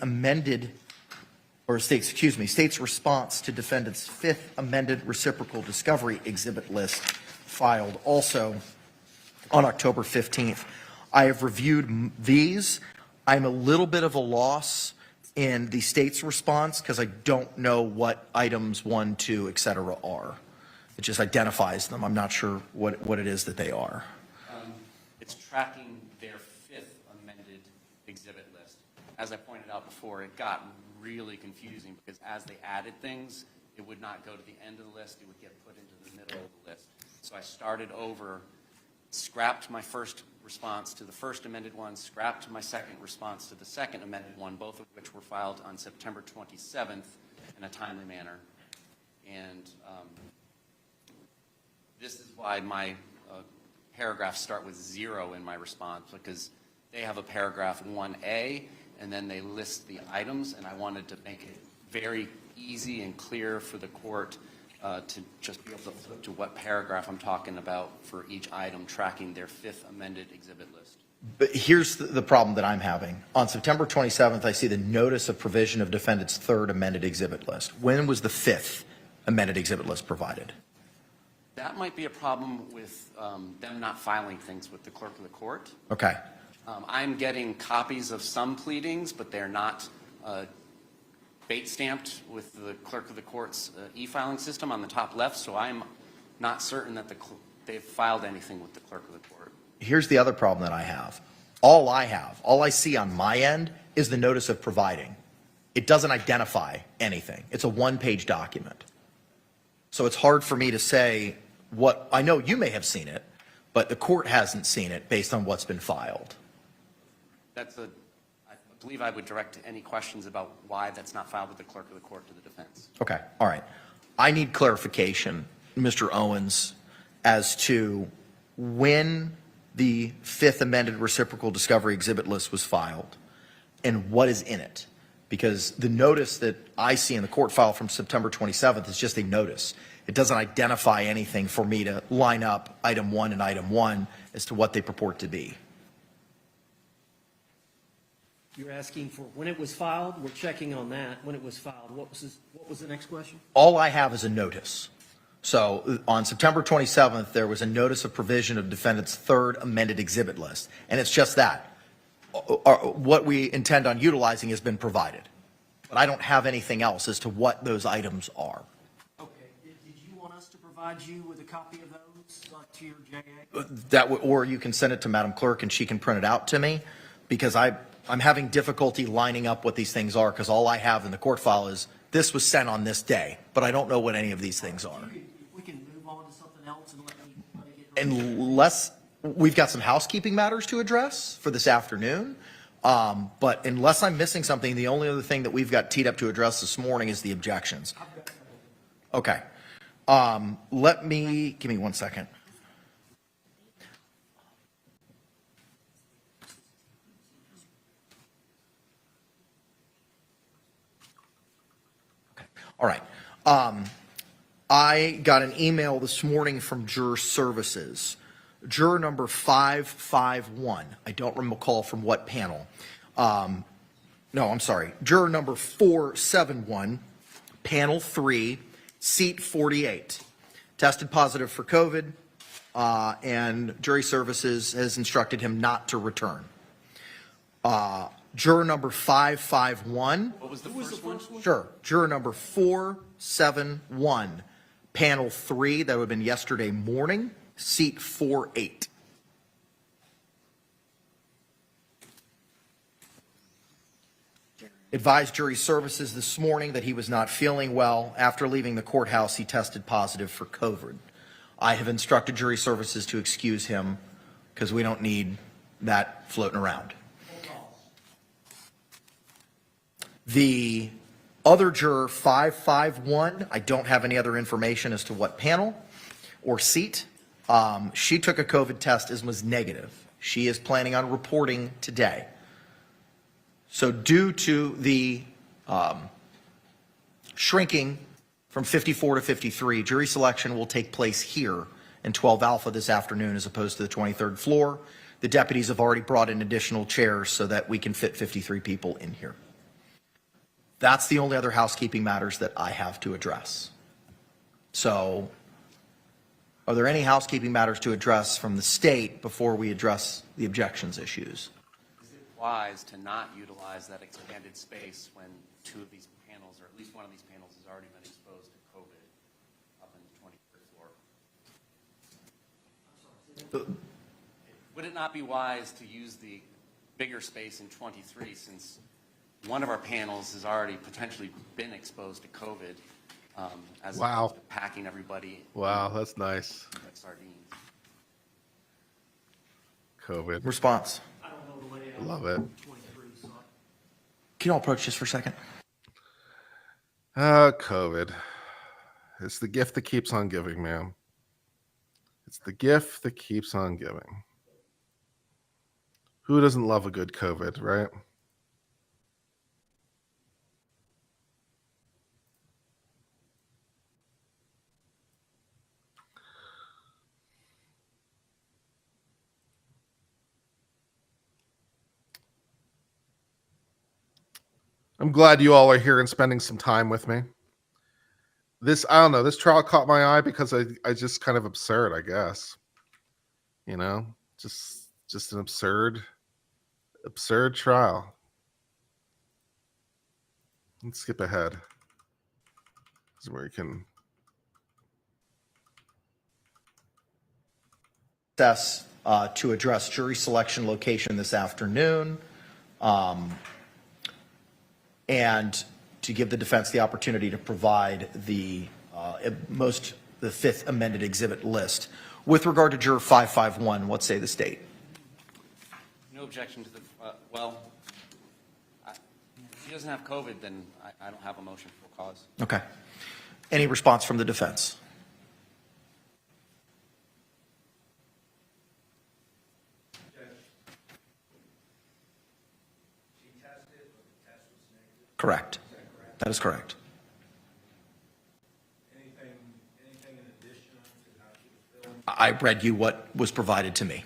state's response to defendant's fifth amended reciprocal discovery exhibit list filed also on October 15th. I have reviewed these. I'm a little bit of a loss in the state's response because I don't know what items 1, 2, et cetera are. It just identifies them. I'm not sure what it is that they are. It's tracking their fifth amended exhibit list. As I pointed out before, it got really confusing because as they added things, it would not go to the end of the list. It would get put into the middle of the list. So I started over, scrapped my first response to the first amended one, scrapped my second response to the second amended one, both of which were filed on September 27th in a timely manner. And this is why my paragraphs start with 0 in my response, because they have a paragraph 1A, and then they list the items, and I wanted to make it very easy and clear for the court to just be able to flip to what paragraph I'm talking about for each item, tracking their fifth amended exhibit list. But here's the problem that I'm having. On September 27th, I see the notice of provision of defendant's third amended exhibit list. When was the fifth amended exhibit list provided? That might be a problem with them not filing things with the clerk of the court. Okay. I'm getting copies of some pleadings, but they're not bait stamped with the clerk of the court's e-filing system on the top left, so I'm not certain that they've filed anything with the clerk of the court. Here's the other problem that I have. All I see on my end is the notice of providing. It doesn't identify anything. It's a one-page document. So it's hard for me to say what, I know you may have seen it, but the court hasn't seen it based on what's been filed. I believe I would direct any questions about why that's not filed with the clerk of the court to the defense. Okay, all right. I need clarification, Mr. Owens, as to when the fifth amended reciprocal discovery exhibit list was filed and what is in it. Because the notice that I see in the court file from September 27th is just a notice. It doesn't identify anything for me to line up item 1 and item 1 as to what they purport to be. You're asking for when it was filed? We're checking on that, when it was filed. What was the next question? All I have is a notice. So on September 27th, there was a notice of provision of defendant's third amended exhibit list. And it's just that. What we intend on utilizing has been provided. But I don't have anything else as to what those items are. Okay. Did you want us to provide you with a copy of those to your JA? Or you can send it to Madam Clerk and she can print it out to me, because I'm having difficulty lining up what these things are, because all I have in the court file is this was sent on this day, but I don't know what any of these things are. We can move on to something else and let me get ready. Unless we've got some housekeeping matters to address for this afternoon. But unless I'm missing something, the only other thing that we've got teed up to address this morning is the objections. Okay. Give me 1 second. Okay. All right. I got an email this morning from Juror Services. Juror number 551, I don't recall from what panel. No, I'm sorry. Juror number 471, panel 3, seat 48. Tested positive for COVID, and Jury Services has instructed him not to return. Juror number 551. What was the first one? Sure. Juror number 471, panel 3, that would have been yesterday morning. Seat 48. Advised Jury Services this morning that he was not feeling well. After leaving the courthouse, he tested positive for COVID. I have instructed Jury Services to excuse him because we don't need that floating around. The other juror, 551, I don't have any other information as to what panel or seat. She took a COVID test and was negative. She is planning on reporting today. So due to the shrinking from 54 to 53, jury selection will take place here in 12 Alpha this afternoon as opposed to the 23rd floor. The deputies have already brought in additional chairs so that we can fit 53 people in here. That's the only other housekeeping matters that I have to address. So are there any housekeeping matters to address from the state before we address the objections issues? Is it wise to not utilize that expanded space when two of these panels, or at least one of these panels, has already been exposed to COVID up in the 23rd floor? Would it not be wise to use the bigger space in 23 since one of our panels has already potentially been exposed to COVID? As Wow. opposed to packing everybody Wow, that's nice. like sardines. COVID. Response. I don't know the layout. Love it. 23, so Can you all approach just for a second? COVID. It's the gift that keeps on giving, man. It's the gift that keeps on giving. Who doesn't love a good COVID, right? I'm glad you all are here and spending some time with me. I don't know, this trial caught my eye because I just kind of absurd, I guess. You know, just an absurd trial. Let's skip ahead. This is where you can. Assess to address jury selection location this afternoon, and to give the defense the opportunity to provide the fifth amended exhibit list. With regard to juror 551, what say the state? No objection to the, if he doesn't have COVID, then I don't have a motion for cause. Okay. Any response from the defense? Correct. That is correct. Anything in addition to how she was feeling? I read you what was provided to me.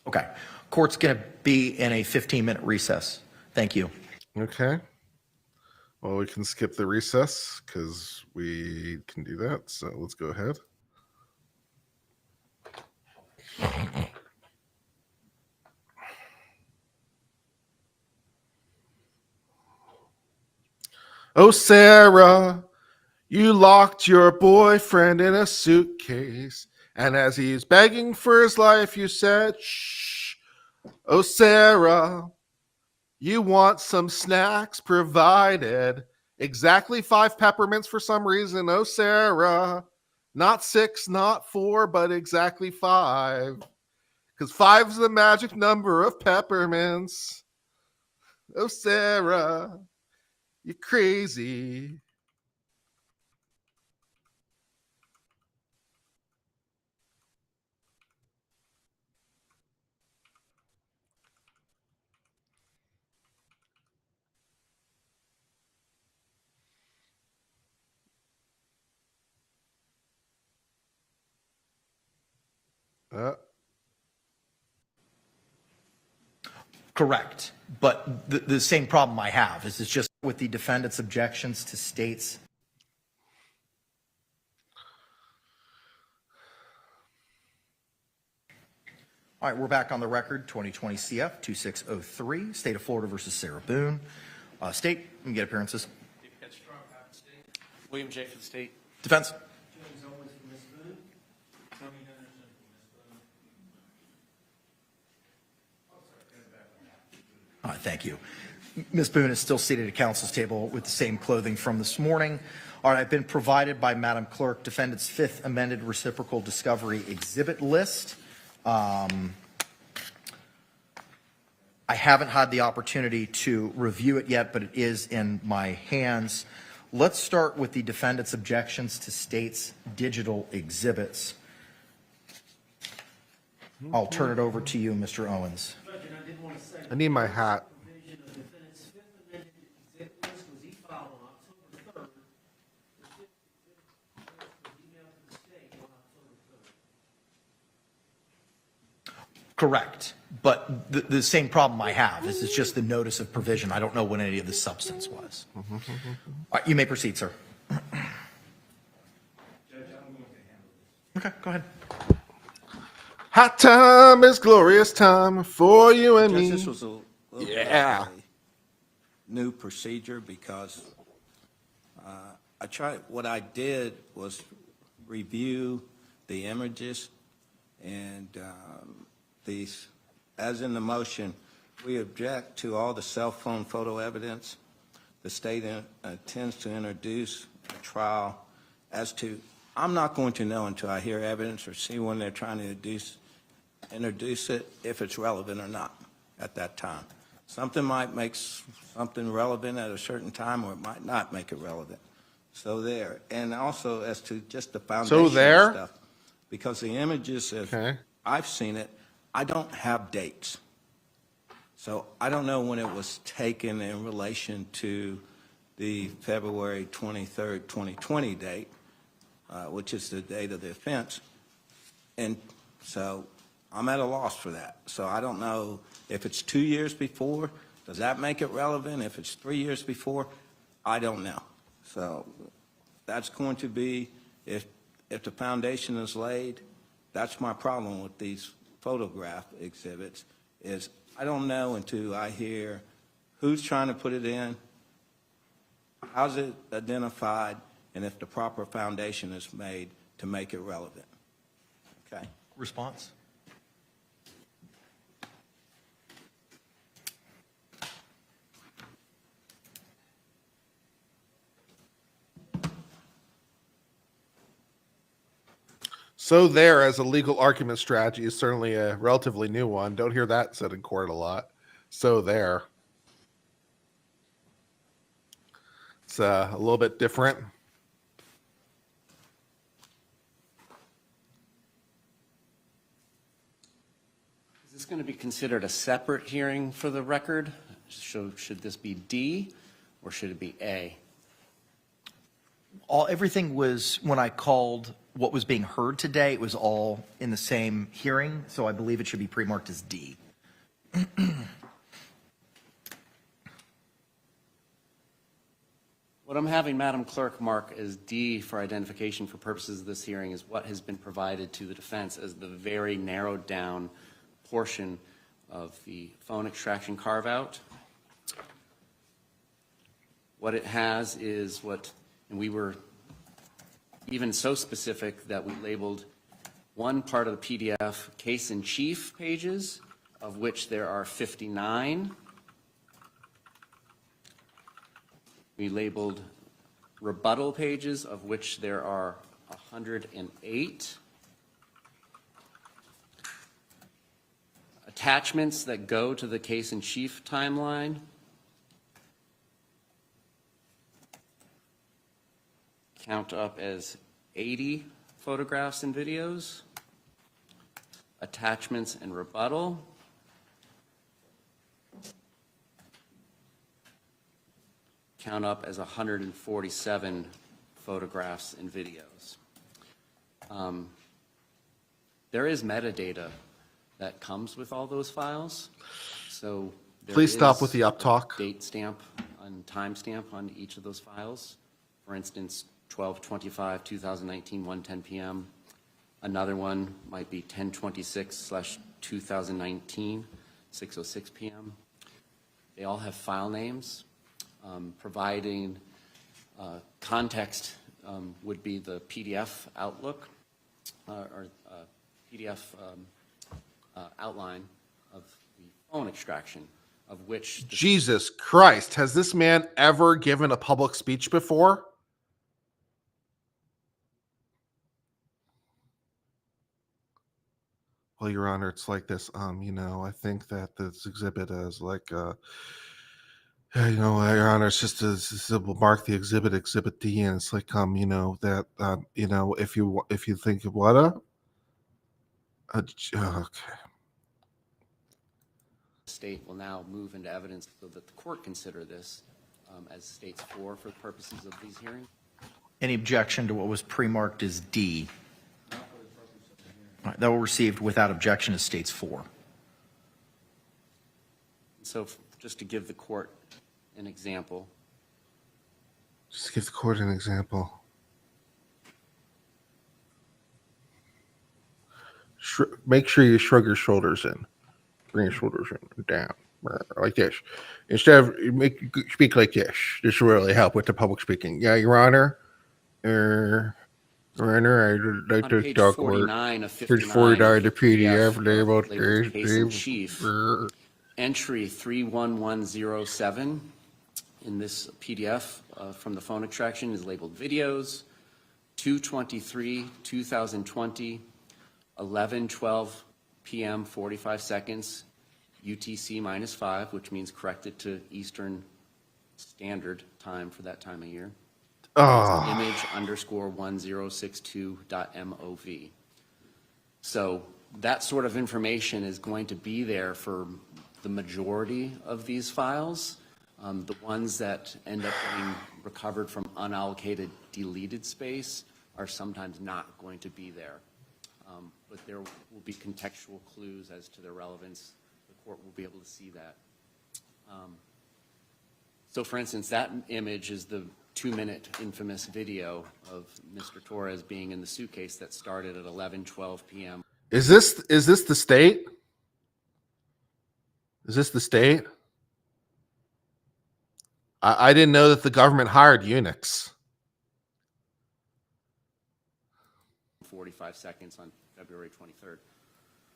Okay. Court's going to be in a 15-minute recess. Thank you. Okay. Well, we can skip the recess because we can do that. So let's go ahead. Oh, Sarah, you locked your boyfriend in a suitcase. And as he's begging for his life, you said, shh. Oh, Sarah, you want some snacks provided. Exactly 5 peppermints for some reason. Oh, Sarah, not 6, not 4, but exactly 5. Because 5's the magic number of peppermints. Oh, Sarah, you're crazy. Correct. But the same problem I have is it's just with the defendant's objections to states. All right, we're back on the record, 2020 CF 2603, State of Florida versus Sarah Boone. State, you can get appearances. William J. for the state. Defense. James Owens for Ms. Boone. Tony Henderson for Ms. Boone. All right, thank you. Ms. Boone is still seated at counsel's table with the same clothing from this morning. All right, I've been provided by Madam Clerk defendant's 5th amended reciprocal discovery exhibit list. I haven't had the opportunity to review it yet, but it is in my hands. Let's start with the defendant's objections to state's digital exhibits. I'll turn it over to you, Mr. Owens. I need my hat. Correct. But the same problem I have is it's just the notice of provision. I don't know what any of the substance was. All right, you may proceed, sir. Okay, go ahead. Hot time is glorious time for you and Judge, me. this was a little bit Yeah. of a new procedure because what I did was review the images and these, as in the motion, we object to all the cell phone photo evidence. The state intends to introduce a trial as to, I'm not going to know until I hear evidence or see when they're trying to introduce it, if it's relevant or not at that time. Something might make something relevant at a certain time, or it might not make it relevant. So there. And also as to just the foundation stuff. Because the images, if I've seen it, I don't have dates. So I don't know when it was taken in relation to the February 23rd, 2020 date, which is the date of the offense. And so I'm at a loss for that. So I don't know if it's 2 years before, does that make it relevant? If it's 3 years before, I don't know. So that's going to be, if the foundation is laid, that's my problem with these photograph exhibits, is I don't know until I hear who's trying to put it in, how's it identified, and if the proper foundation is made to make it relevant. Okay? Response? So there, as a legal argument strategy, is certainly a relatively new one. Don't hear that said in court a lot. So there. It's a little bit different. Is this going to be considered a separate hearing for the record? So should this be D or should it be A? Everything was, when I called what was being heard today, it was all in the same hearing, so I believe it should be pre-marked as D. What I'm having Madam Clerk mark as D for identification for purposes of this hearing is what has been provided to the defense as the very narrowed down portion of the phone extraction carve-out. What it has is what, and we were even so specific that we labeled one part of the PDF case in chief pages, of which there are 59. We labeled rebuttal pages, of which there are 108. Attachments that go to the case in chief timeline. Count up as 80 photographs and videos. Attachments and rebuttal. Count up as 147 photographs and videos. There is metadata that comes with all those files. So Please stop with the up talk. Date stamp and time stamp on each of those files. For instance, 12/25/2019, 1:10 p.m. Another one might be 10/26/2019, 6:06 p.m. They all have file names. Providing context would be the PDF outlook or PDF outline of the phone extraction, of which Jesus Christ, has this man ever given a public speech before? Well, Your Honor, it's like this. I think that this exhibit is like, Your Honor, it's just we'll mark the exhibit D, and it's like, if you think of what okay. state will now move into evidence so that the court consider this as states 4 for the purposes of these hearings. Any objection to what was pre-marked as D? All right, that will received without objection as states 4. So just to give the court an example. Just give the court an example. Make sure you shrug your shoulders in. Bring your shoulders in, down, like this. Instead of speak like this. This will really help with the public speaking. Yeah, Your Honor. Your Honor, I'd like On to page talk 49 of Page 59 49 of the PDF labeled case in chief, entry 31107 in this PDF from the phone extraction is labeled videos. 2/23/2020, 11:12 p.m. 45 seconds, UTC -5, which means corrected to Eastern Standard Time for that time of year. Image _1062.mov. So that sort of information is going to be there for the majority of these files. The ones that end up being recovered from unallocated deleted space are sometimes not going to be there. But there will be contextual clues as to their relevance. The court will be able to see that. So for instance, that image is the 2-minute infamous video of Mr. Torres being in the suitcase that started at 11:12 p.m. Is this the state? Is this the state? I didn't know that the government hired eunuchs. 45 seconds on February 23rd.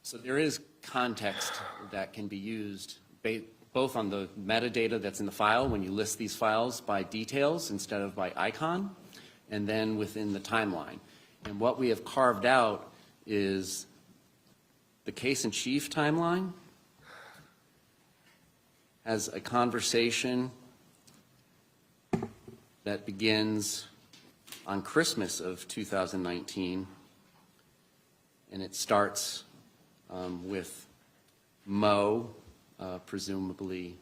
So there is context that can be used both on the metadata that's in the file when you list these files by details instead of by icon, and then within the timeline. And what we have carved out is the case-in-chief timeline has a conversation that begins on Christmas of 2019, and it starts with Mo, presumably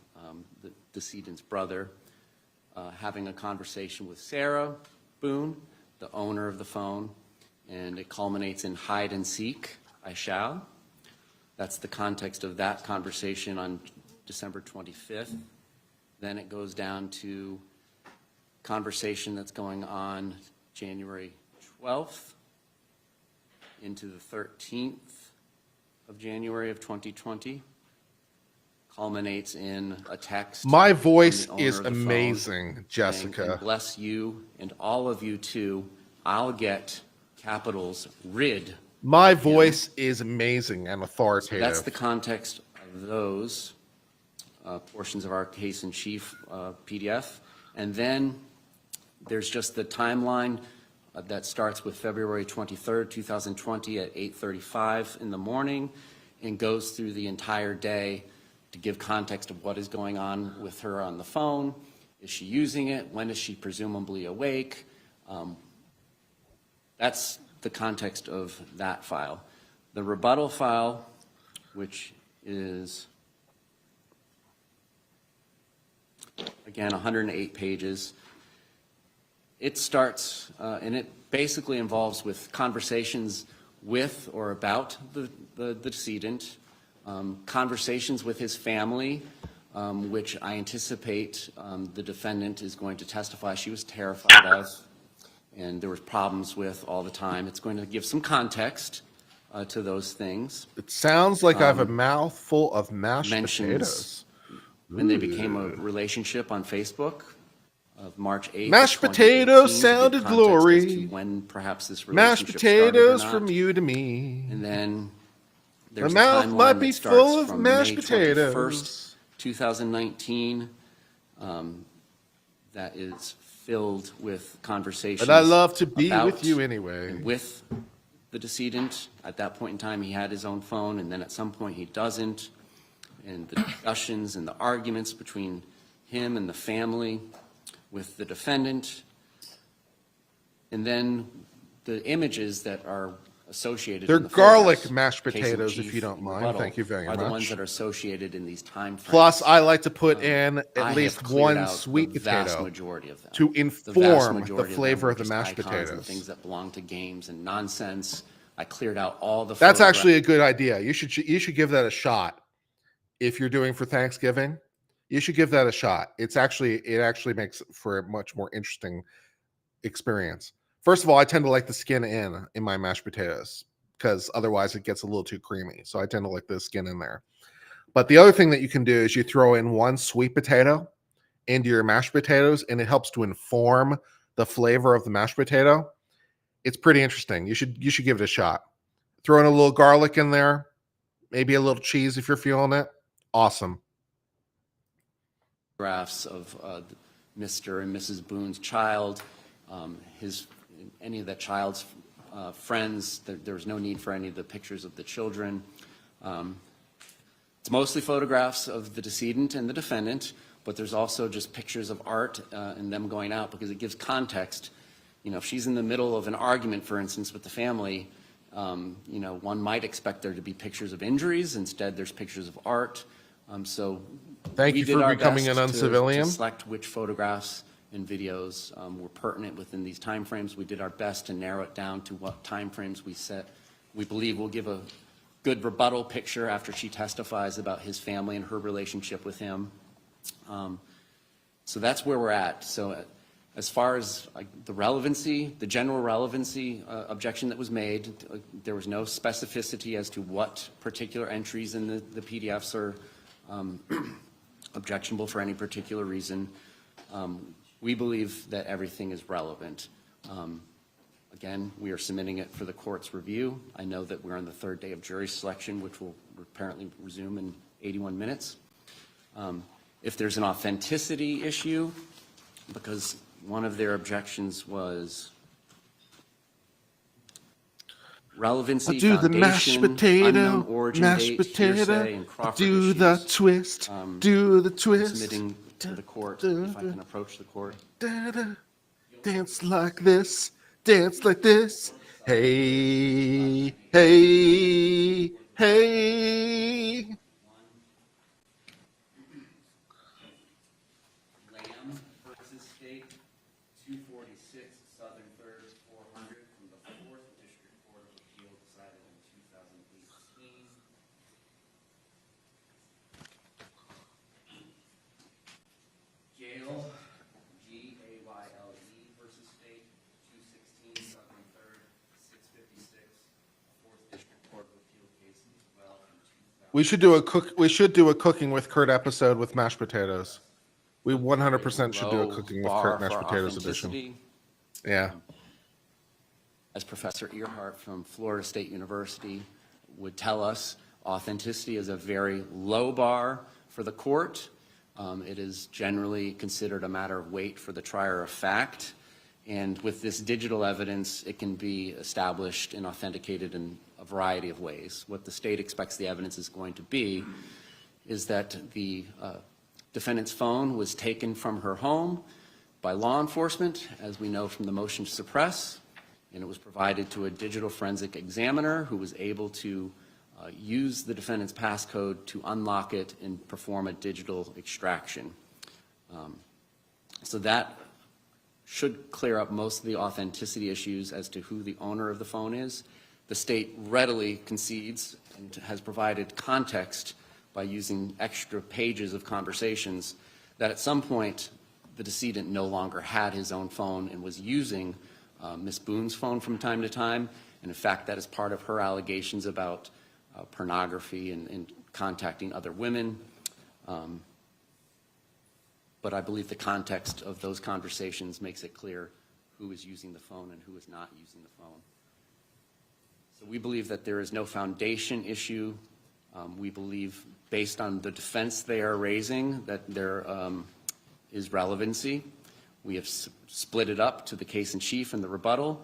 the decedent's brother, having a conversation with Sarah Boone, the owner of the phone, and it culminates in hide and seek, I shall. That's the context of that conversation on December 25th. Then it goes down to conversation that's going on January 12th into the 13th of January of 2020. Culminates in a text. My voice from the owner is of the phone amazing, saying, Jessica. "And bless you and all of you too. I'll get capitals rid." My voice is amazing and authoritative. That's the context of those portions of our case-in-chief PDF. And then there's just the timeline that starts with February 23rd, 2020 at 8:35 in the morning and goes through the entire day to give context of what is going on with her on the phone. Is she using it? When is she presumably awake? That's the context of that file. The rebuttal file, which is, again, 108 pages. It starts, and it basically involves with conversations with or about the decedent, conversations with his family, which I anticipate the defendant is going to testify she was terrified of, and there was problems with all the time. It's going to give some context to those things. It sounds like I have a mouthful of mashed Mentions potatoes. when they became a relationship on Facebook of March 8th. Mashed of 2018, potatoes to give sounded context as glory. to when perhaps this Mashed relationship started or potatoes not. from you to me. And then there's My a mouth timeline might be that starts full of from mashed May potatoes. 21st, 2019, that is filled with conversations. But I love to be about with you anyway. and with the decedent. At that point in time, he had his own phone, and then at some point he doesn't. And the discussions and the arguments between him and the family with the defendant. And then the images that are associated. They're in the garlic photos, mashed case in potatoes, chief if you don't and mind. rebuttal, Thank you very are the ones much. that are associated in these time frames. Plus, I like to put in I at have least cleared one out sweet the vast potato majority of them. to The vast inform the majority them flavor were of the just mashed icons and potatoes. things that belong to games and nonsense. I cleared out all the. That's photogra- actually a good idea. You should give that a shot. If you're doing for Thanksgiving, you should give that a shot. It actually makes for a much more interesting experience. First of all, I tend to like the skin in my mashed potatoes because otherwise it gets a little too creamy. So I tend to like the skin in there. But the other thing that you can do is you throw in one sweet potato into your mashed potatoes, and it helps to inform the flavor of the mashed potato. It's pretty interesting. You should give it a shot. Throw in a little garlic in there, maybe a little cheese if you're feeling it. Awesome. Photographs of Mr. and Mrs. Boone's child, any of that child's friends. There was no need for any of the pictures of the children. It's mostly photographs of the decedent and the defendant, but there's also just pictures of art and them going out because it gives context. You know, if she's in the middle of an argument, for instance, with the family, you know, one might expect there to be pictures of injuries. Instead, there's pictures of art. So Thank we you did for our becoming best an uncivilian. to select which photographs and videos were pertinent within these timeframes. We did our best to narrow it down to what timeframes we believe will give a good rebuttal picture after she testifies about his family and her relationship with him. So that's where we're at. So as far as the relevancy, the general relevancy objection that was made, there was no specificity as to what particular entries in the PDFs are objectionable for any particular reason. We believe that everything is relevant. Again, we are submitting it for the court's review. I know that we're on the third day of jury selection, which will apparently resume in 81 minutes. If there's an authenticity issue, because one of their objections was relevancy, Do the mashed foundation, potato, unknown origin mashed date, potato. hearsay, and Crawford Do issues. the twist, do the twist. Submitting to the court, if I can approach the court. Da-da. Dance like this, dance like this. Hey, hey, hey. Lamb versus State, 246 Southern 3rd, 400 from the 4th District Court of Appeal decided in 2018. Gale, G-A-Y-L-E versus State, 216 Southern 3rd, 656, 4th District Court of Appeal case as well from 2000. We should do a cooking with Kurt episode with mashed potatoes. We 100% should do a Low cooking with bar Kurt mashed for potatoes edition. authenticity. Yeah. As Professor Earhart from Florida State University would tell us, authenticity is a very low bar for the court. It is generally considered a matter of weight for the trier of fact. And with this digital evidence, it can be established and authenticated in a variety of ways. What the state expects the evidence is going to be is that the defendant's phone was taken from her home by law enforcement, as we know from the motion to suppress, and it was provided to a digital forensic examiner who was able to use the defendant's passcode to unlock it and perform a digital extraction. So that should clear up most of the authenticity issues as to who the owner of the phone is. The state readily concedes and has provided context by using extra pages of conversations that at some point the decedent no longer had his own phone and was using Ms. Boone's phone from time to time. And in fact, that is part of her allegations about pornography and contacting other women. But I believe the context of those conversations makes it clear who is using the phone and who is not using the phone. So we believe that there is no foundation issue. We believe, based on the defense they are raising, that there is relevancy. We have split it up to the case in chief and the rebuttal.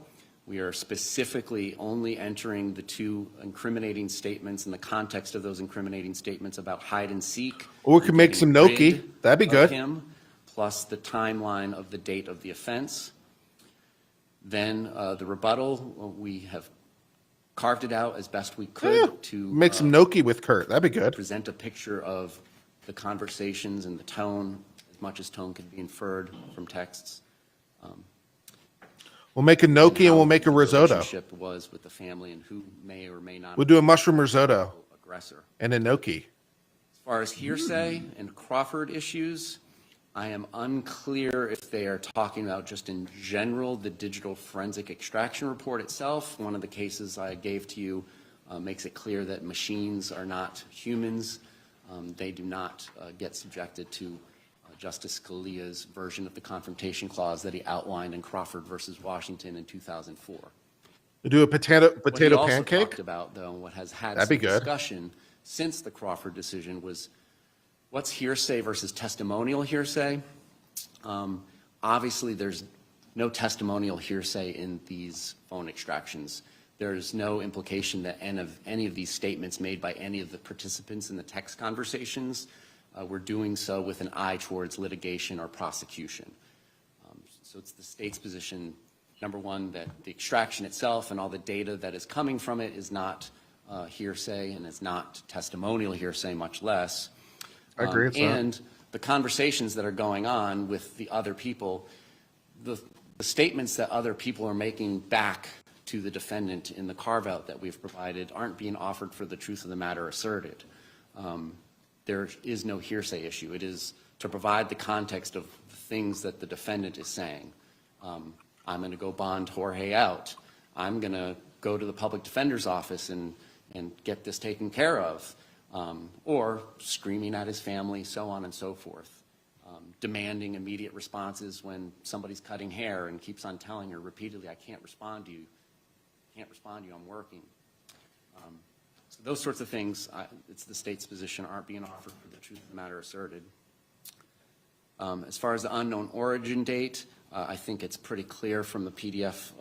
We are specifically only entering the two incriminating statements in the context of those incriminating statements about hide and seek. Or we could make some gnocchi. That'd be good. Him, plus the timeline of the date of the offense. Then the rebuttal, we have carved it out as best we could to Make some gnocchi with Kurt. That'd be good. present a picture of the conversations and the tone, as much as tone can be inferred from texts. We'll make a gnocchi and we'll make a The risotto. relationship was with the family and who may or may not We'll do a mushroom risotto aggressor. and a gnocchi. As far as hearsay and Crawford issues, I am unclear if they are talking about just in general the digital forensic extraction report itself. One of the cases I gave to you makes it clear that machines are not humans. They do not get subjected to Justice Scalia's version of the confrontation clause that he outlined in Crawford versus Washington in 2004. We'll do a potato What he also pancake. talked about, though, what has had That'd be some good. discussion since the Crawford decision was what's hearsay versus testimonial hearsay. Obviously, there's no testimonial hearsay in these phone extractions. There's no implication that any of these statements made by any of the participants in the text conversations were doing so with an eye towards litigation or prosecution. So it's the state's position, number one, that the extraction itself and all the data that is coming from it is not hearsay and it's not testimonial hearsay, much less. I agree. It's not. And the conversations that are going on with the other people, the statements that other people are making back to the defendant in the carve-out that we've provided aren't being offered for the truth of the matter asserted. There is no hearsay issue. It is to provide the context of the things that the defendant is saying. I'm going to go bond Jorge out. I'm going to go to the public defender's office and get this taken care of. Or screaming at his family, so on and so forth. demanding immediate responses when somebody's cutting hair and keeps on telling her repeatedly, I can't respond to you, I'm working. So those sorts of things, it's the state's position, aren't being offered for the truth of the matter asserted. As far as the unknown origin date, I think it's pretty clear from the PDF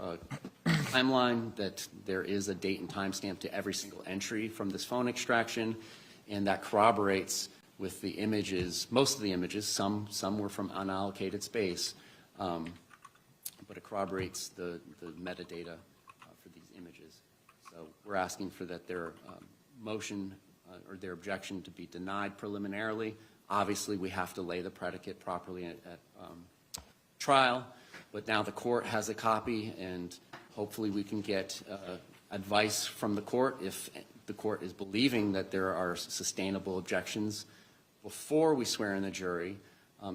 timeline that there is a date and timestamp to every single entry from this phone extraction, and that corroborates with the images, most of the images, some were from unallocated space, but it corroborates the metadata for these images. So we're asking for that their motion or their objection to be denied preliminarily. Obviously, we have to lay the predicate properly at trial, but now the court has a copy, and hopefully we can get advice from the court if the court is believing that there are sustainable objections before we swear in the jury,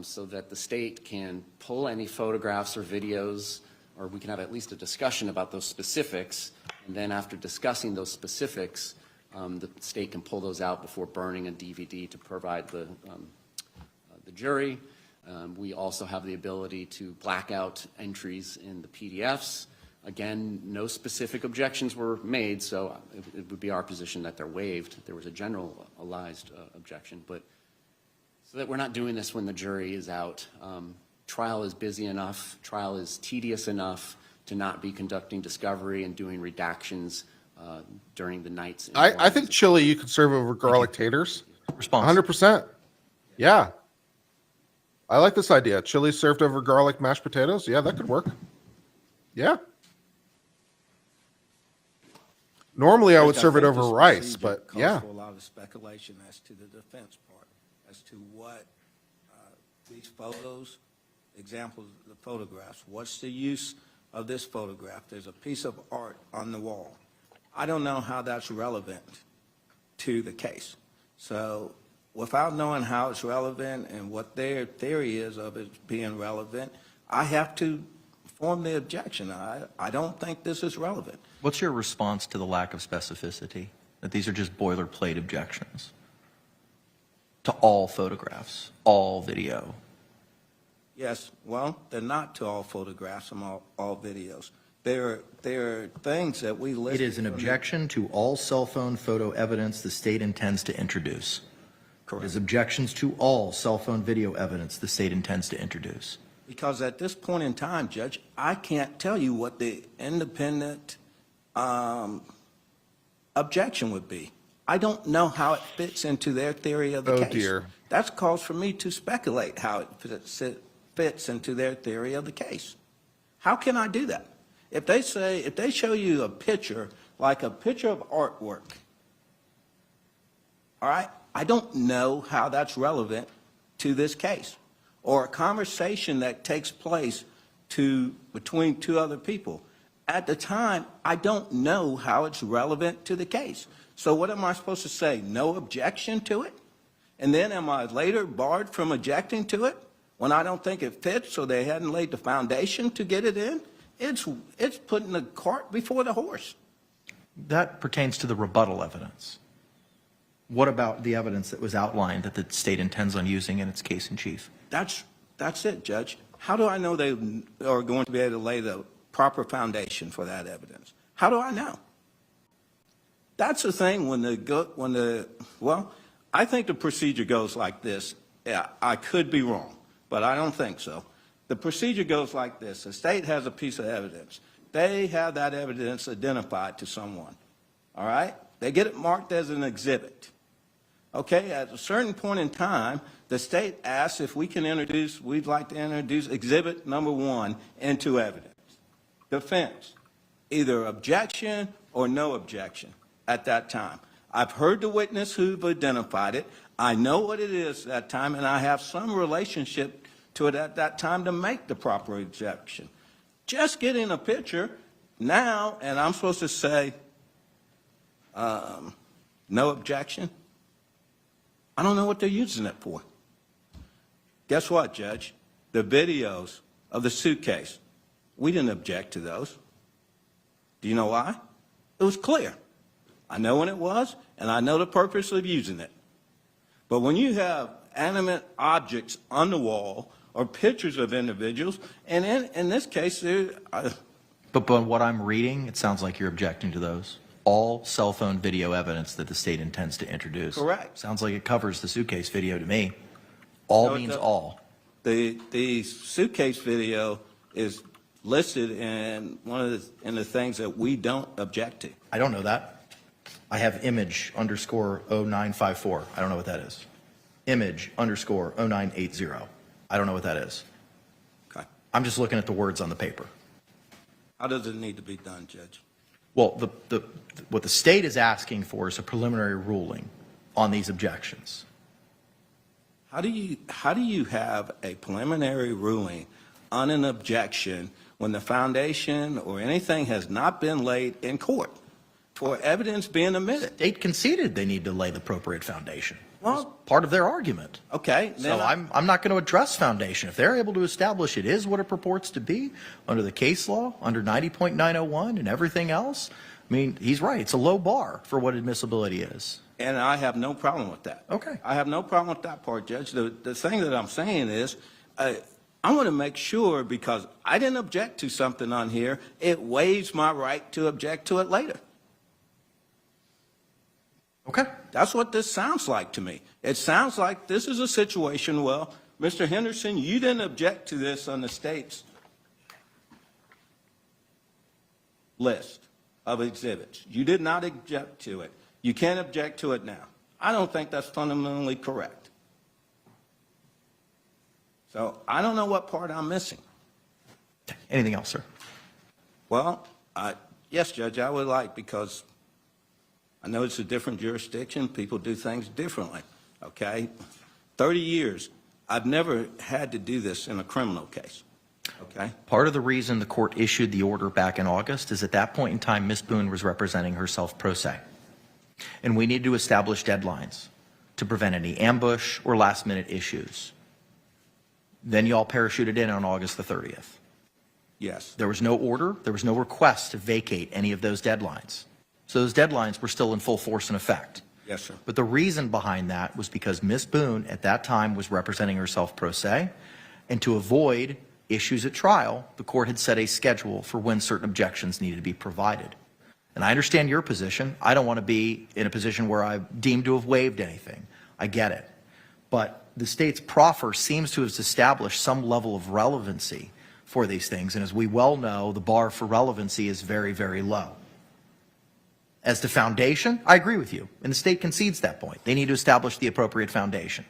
so that the state can pull any photographs or videos, or we can have at least a discussion about those specifics, and then after discussing those specifics, the state can pull those out before burning a DVD to provide the jury. We also have the ability to black out entries in the PDFs. Again, no specific objections were made, so it would be our position that they're waived. There was a generalized objection, but so that we're not doing this when the jury is out. Trial is busy enough, trial is tedious enough to not be conducting discovery and doing redactions during the nights. I think chili you could serve over garlic taters. Response. 100%. Yeah. I like this idea. Chili served over garlic mashed potatoes. Yeah, that could work. Yeah. Normally I would serve it over rice, but yeah. Calls for a lot of speculation as to the defense part, as to what these photos, examples of the photographs, what's the use of this photograph? There's a piece of art on the wall. I don't know how that's relevant to the case. So without knowing how it's relevant and what their theory is of it being relevant, I have to form the objection. I don't think this is relevant. What's your response to the lack of specificity, that these are just boilerplate objections to all photographs, all video? Yes, well, they're not to all photographs and all videos. There are things that we list. It is an objection to all cell phone photo evidence the state intends to introduce. Correct. It is objections to all cell phone video evidence the state intends to introduce. Because at this point in time, Judge, I can't tell you what the independent objection would be. I don't know how it fits into their theory of the case. Oh, dear. That's cause for me to speculate how it fits into their theory of the case. How can I do that? If they show you a picture, like a picture of artwork, all right, I don't know how that's relevant to this case. Or a conversation that takes place between two other people. At the time, I don't know how it's relevant to the case. So what am I supposed to say? No objection to it? And then am I later barred from objecting to it when I don't think it fits, so they hadn't laid the foundation to get it in? It's putting the cart before the horse. That pertains to the rebuttal evidence. What about the evidence that was outlined that the state intends on using in its case in chief? That's it, Judge. How do I know they are going to be able to lay the proper foundation for that evidence? How do I know? That's the thing well, I think the procedure goes like this. Yeah, I could be wrong, but I don't think so. The procedure goes like this. The state has a piece of evidence. They have that evidence identified to someone, all right? They get it marked as an exhibit. Okay, at a certain point in time, the state asks if we'd like to introduce exhibit number 1 into evidence. Defense, either objection or no objection at that time. I've heard the witness who've identified it. I know what it is at that time, and I have some relationship to it at that time to make the proper objection. Just getting a picture now, and I'm supposed to say no objection? I don't know what they're using it for. Guess what, Judge? The videos of the suitcase, we didn't object to those. Do you know why? It was clear. I know when it was, and I know the purpose of using it. But when you have animate objects on the wall or pictures of individuals. And in this case, But what I'm reading, it sounds like you're objecting to those. All cell phone video evidence that the state intends to introduce. Correct. Sounds like it covers the suitcase video to me. All So it means does. all. the suitcase video is listed in in the things that we don't object to. I don't know that. I have image underscore 0954. I don't know what that is. Image underscore 0980. I don't know what that is. Okay. I'm just looking at the words on the paper. How does it need to be done, Judge? Well, what the state is asking for is a preliminary ruling on these objections. How do you have a preliminary ruling on an objection when the foundation or anything has not been laid in court for evidence being omitted? State conceded they need to lay the appropriate foundation. Well- It's part of their argument. Okay. So I'm not going to address foundation. If they're able to establish it is what it purports to be under the case law, under 90.901 and everything else, I mean, he's right. It's a low bar for what admissibility is. And I have no problem with that. Okay. I have no problem with that part, Judge. The thing that I'm saying is, I want to make sure, because I didn't object to something on here, it waives my right to object to it later. Okay. That's what this sounds like to me. It sounds like this is a situation, well, Mr. Henderson, you didn't object to this on the state's list of exhibits. You did not object to it. You can't object to it now. I don't think that's fundamentally correct. So I don't know what part I'm missing. Anything else, sir? Well, yes, Judge, I would like, because I know it's a different jurisdiction. People do things differently, okay? 30 years, I've never had to do this in a criminal case, okay? Part of the reason the court issued the order back in August is at that point in time, Ms. Boone was representing herself pro se. And we need to establish deadlines to prevent any ambush or last-minute issues. Then you all parachuted in on August the 30th. Yes. There was no order. There was no request to vacate any of those deadlines. So those deadlines were still in full force and effect. Yes, sir. But the reason behind that was because Ms. Boone at that time was representing herself pro se, and to avoid issues at trial, the court had set a schedule for when certain objections needed to be provided. And I understand your position. I don't want to be in a position where I'm deemed to have waived anything. I get it. But the state's proffer seems to have established some level of relevancy for these things. And as we well know, the bar for relevancy is very, very low. As to foundation, I agree with you. And the state concedes that point. They need to establish the appropriate foundation.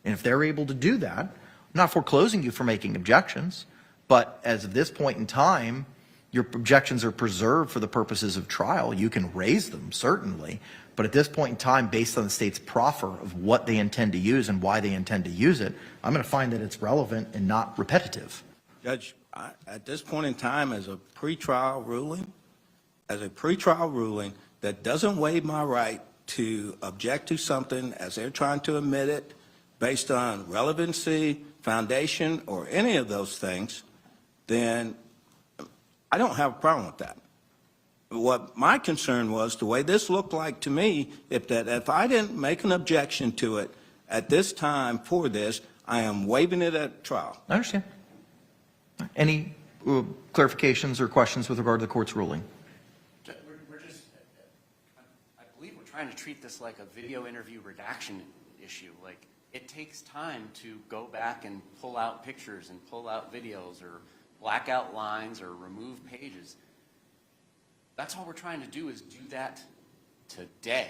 And if they're able to do that, I'm not foreclosing you for making objections. But as of this point in time, your objections are preserved for the purposes of trial. You can raise them, certainly. But at this point in time, based on the state's proffer of what they intend to use and why they intend to use it, I'm going to find that it's relevant and not repetitive. Judge, at this point in time, as a pretrial ruling that doesn't waive my right to object to something as they're trying to admit it based on relevancy, foundation, or any of those things, then I don't have a problem with that. What my concern was, the way this looked like to me, if I didn't make an objection to it at this time for this, I am waiving it at trial. I understand. Any clarifications or questions with regard to the court's ruling? We're just, I believe we're trying to treat this like a video interview redaction issue. Like, it takes time to go back and pull out pictures and pull out videos or black out lines or remove pages. That's all we're trying to do is do that today.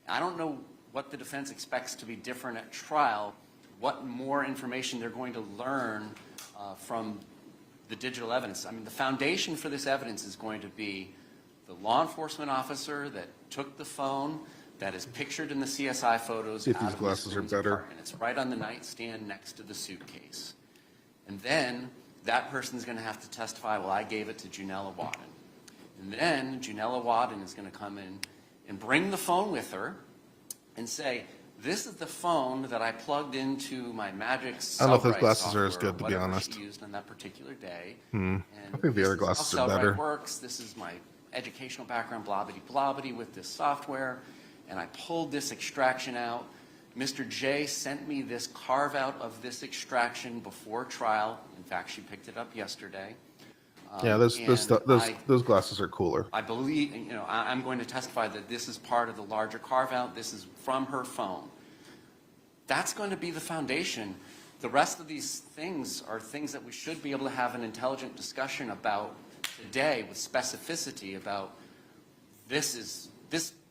I don't know what the defense expects to be different at trial, what more information they're going to learn from the digital evidence. I mean, the foundation for this evidence is going to be the law enforcement officer that took the phone that is pictured in the CSI photos. See if out these of glasses Ms. are Boone's better. apartment. It's right on the nightstand next to the suitcase. And then that person's going to have to testify, well, I gave it to Junella Wadden. And then Junella Wadden is going to come in and bring the phone with her and say, this is the phone that I plugged into my Magic I don't know if those Cellbrite glasses are as software, good, to be whatever honest. she used on that particular day. I think the this other is glasses how are Cellbrite better. works. This is my educational background, blobbity blobbity with this software. And I pulled this extraction out. Mr. J sent me this carve out of this extraction before trial. In fact, she picked it up yesterday. Yeah, those glasses are cooler. I believe, I'm going to testify that this is part of the larger carve out. This is from her phone. That's going to be the foundation. The rest of these things are things that we should be able to have an intelligent discussion about today with specificity about this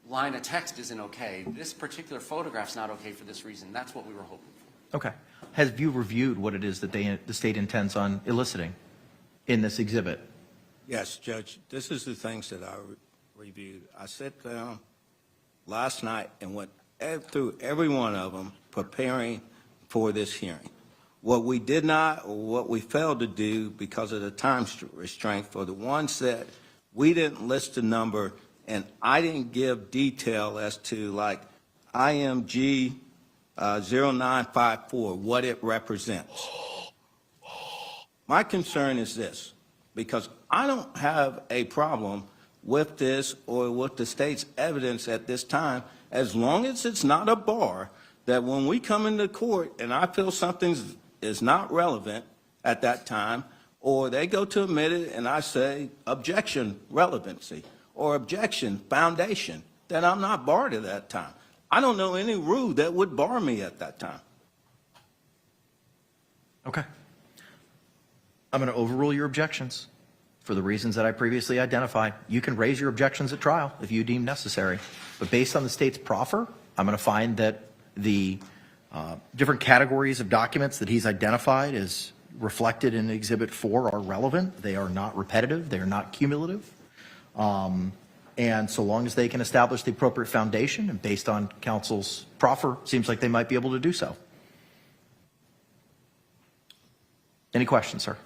line of text isn't okay. This particular photograph's not okay for this reason. That's what we were hoping for. Okay. Have you reviewed what it is that the state intends on eliciting in this exhibit? Yes, Judge, this is the things that I reviewed. I sat down last night and went through every one of them preparing for this hearing. What we did not, or what we failed to do because of the time restraint for the ones that we didn't list the number and I didn't give detail as to like IMG 0954, what it represents. My concern is this, because I don't have a problem with this or with the state's evidence at this time, as long as it's not a bar that when we come into court and I feel something is not relevant at that time, or they go to admit it and I say objection relevancy or objection foundation, then I'm not barred at that time. I don't know any rule that would bar me at that time. Okay. I'm going to overrule your objections for the reasons that I previously identified. You can raise your objections at trial if you deem necessary. But based on the state's proffer, I'm going to find that the different categories of documents that he's identified as reflected in Exhibit 4 are relevant. They are not repetitive. They are not cumulative. And so long as they can establish the appropriate foundation, and based on counsel's proffer, seems like they might be able to do so. Any questions, sir?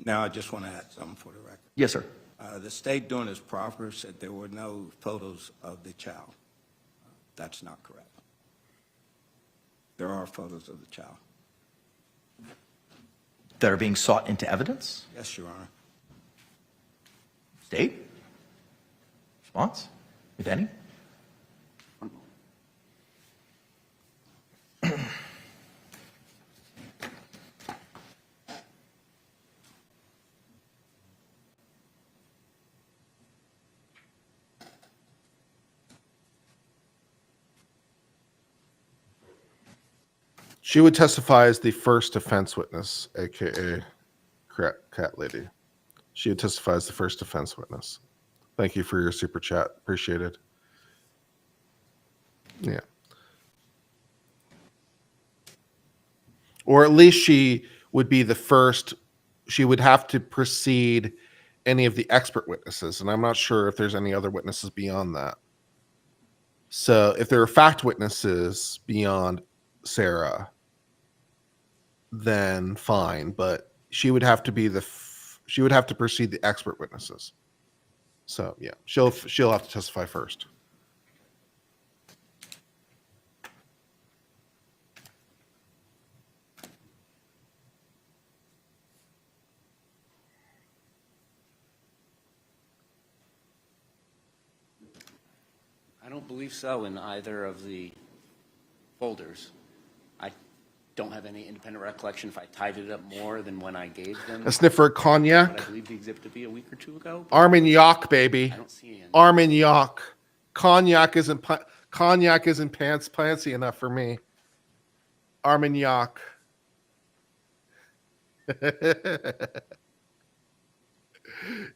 Now, I just want to add something for the record. Yes, sir. The state during its proffer said there were no photos of the child. That's not correct. There are photos of the child. That are being sought into evidence? Yes, Your Honor. State? Response, if any? She would testify as the first defense witness, aka Cat Lady. She would testify as the first defense witness. Thank you for your super chat. Appreciate it. Yeah. Or at least she would be the first. She would have to precede any of the expert witnesses. And I'm not sure if there's any other witnesses beyond that. So if there are fact witnesses beyond Sarah, then fine. But she would have to be she would have to precede the expert witnesses. So yeah, she'll have to testify first. I don't believe so in either of the folders. I don't have any independent recollection if I tied it up more than when I gave them. A sniffer of cognac. What I believe the exhibit to be a week or two ago. Armagnac, baby. I don't see any. Armagnac. Cognac isn't fancy enough for me. Armagnac.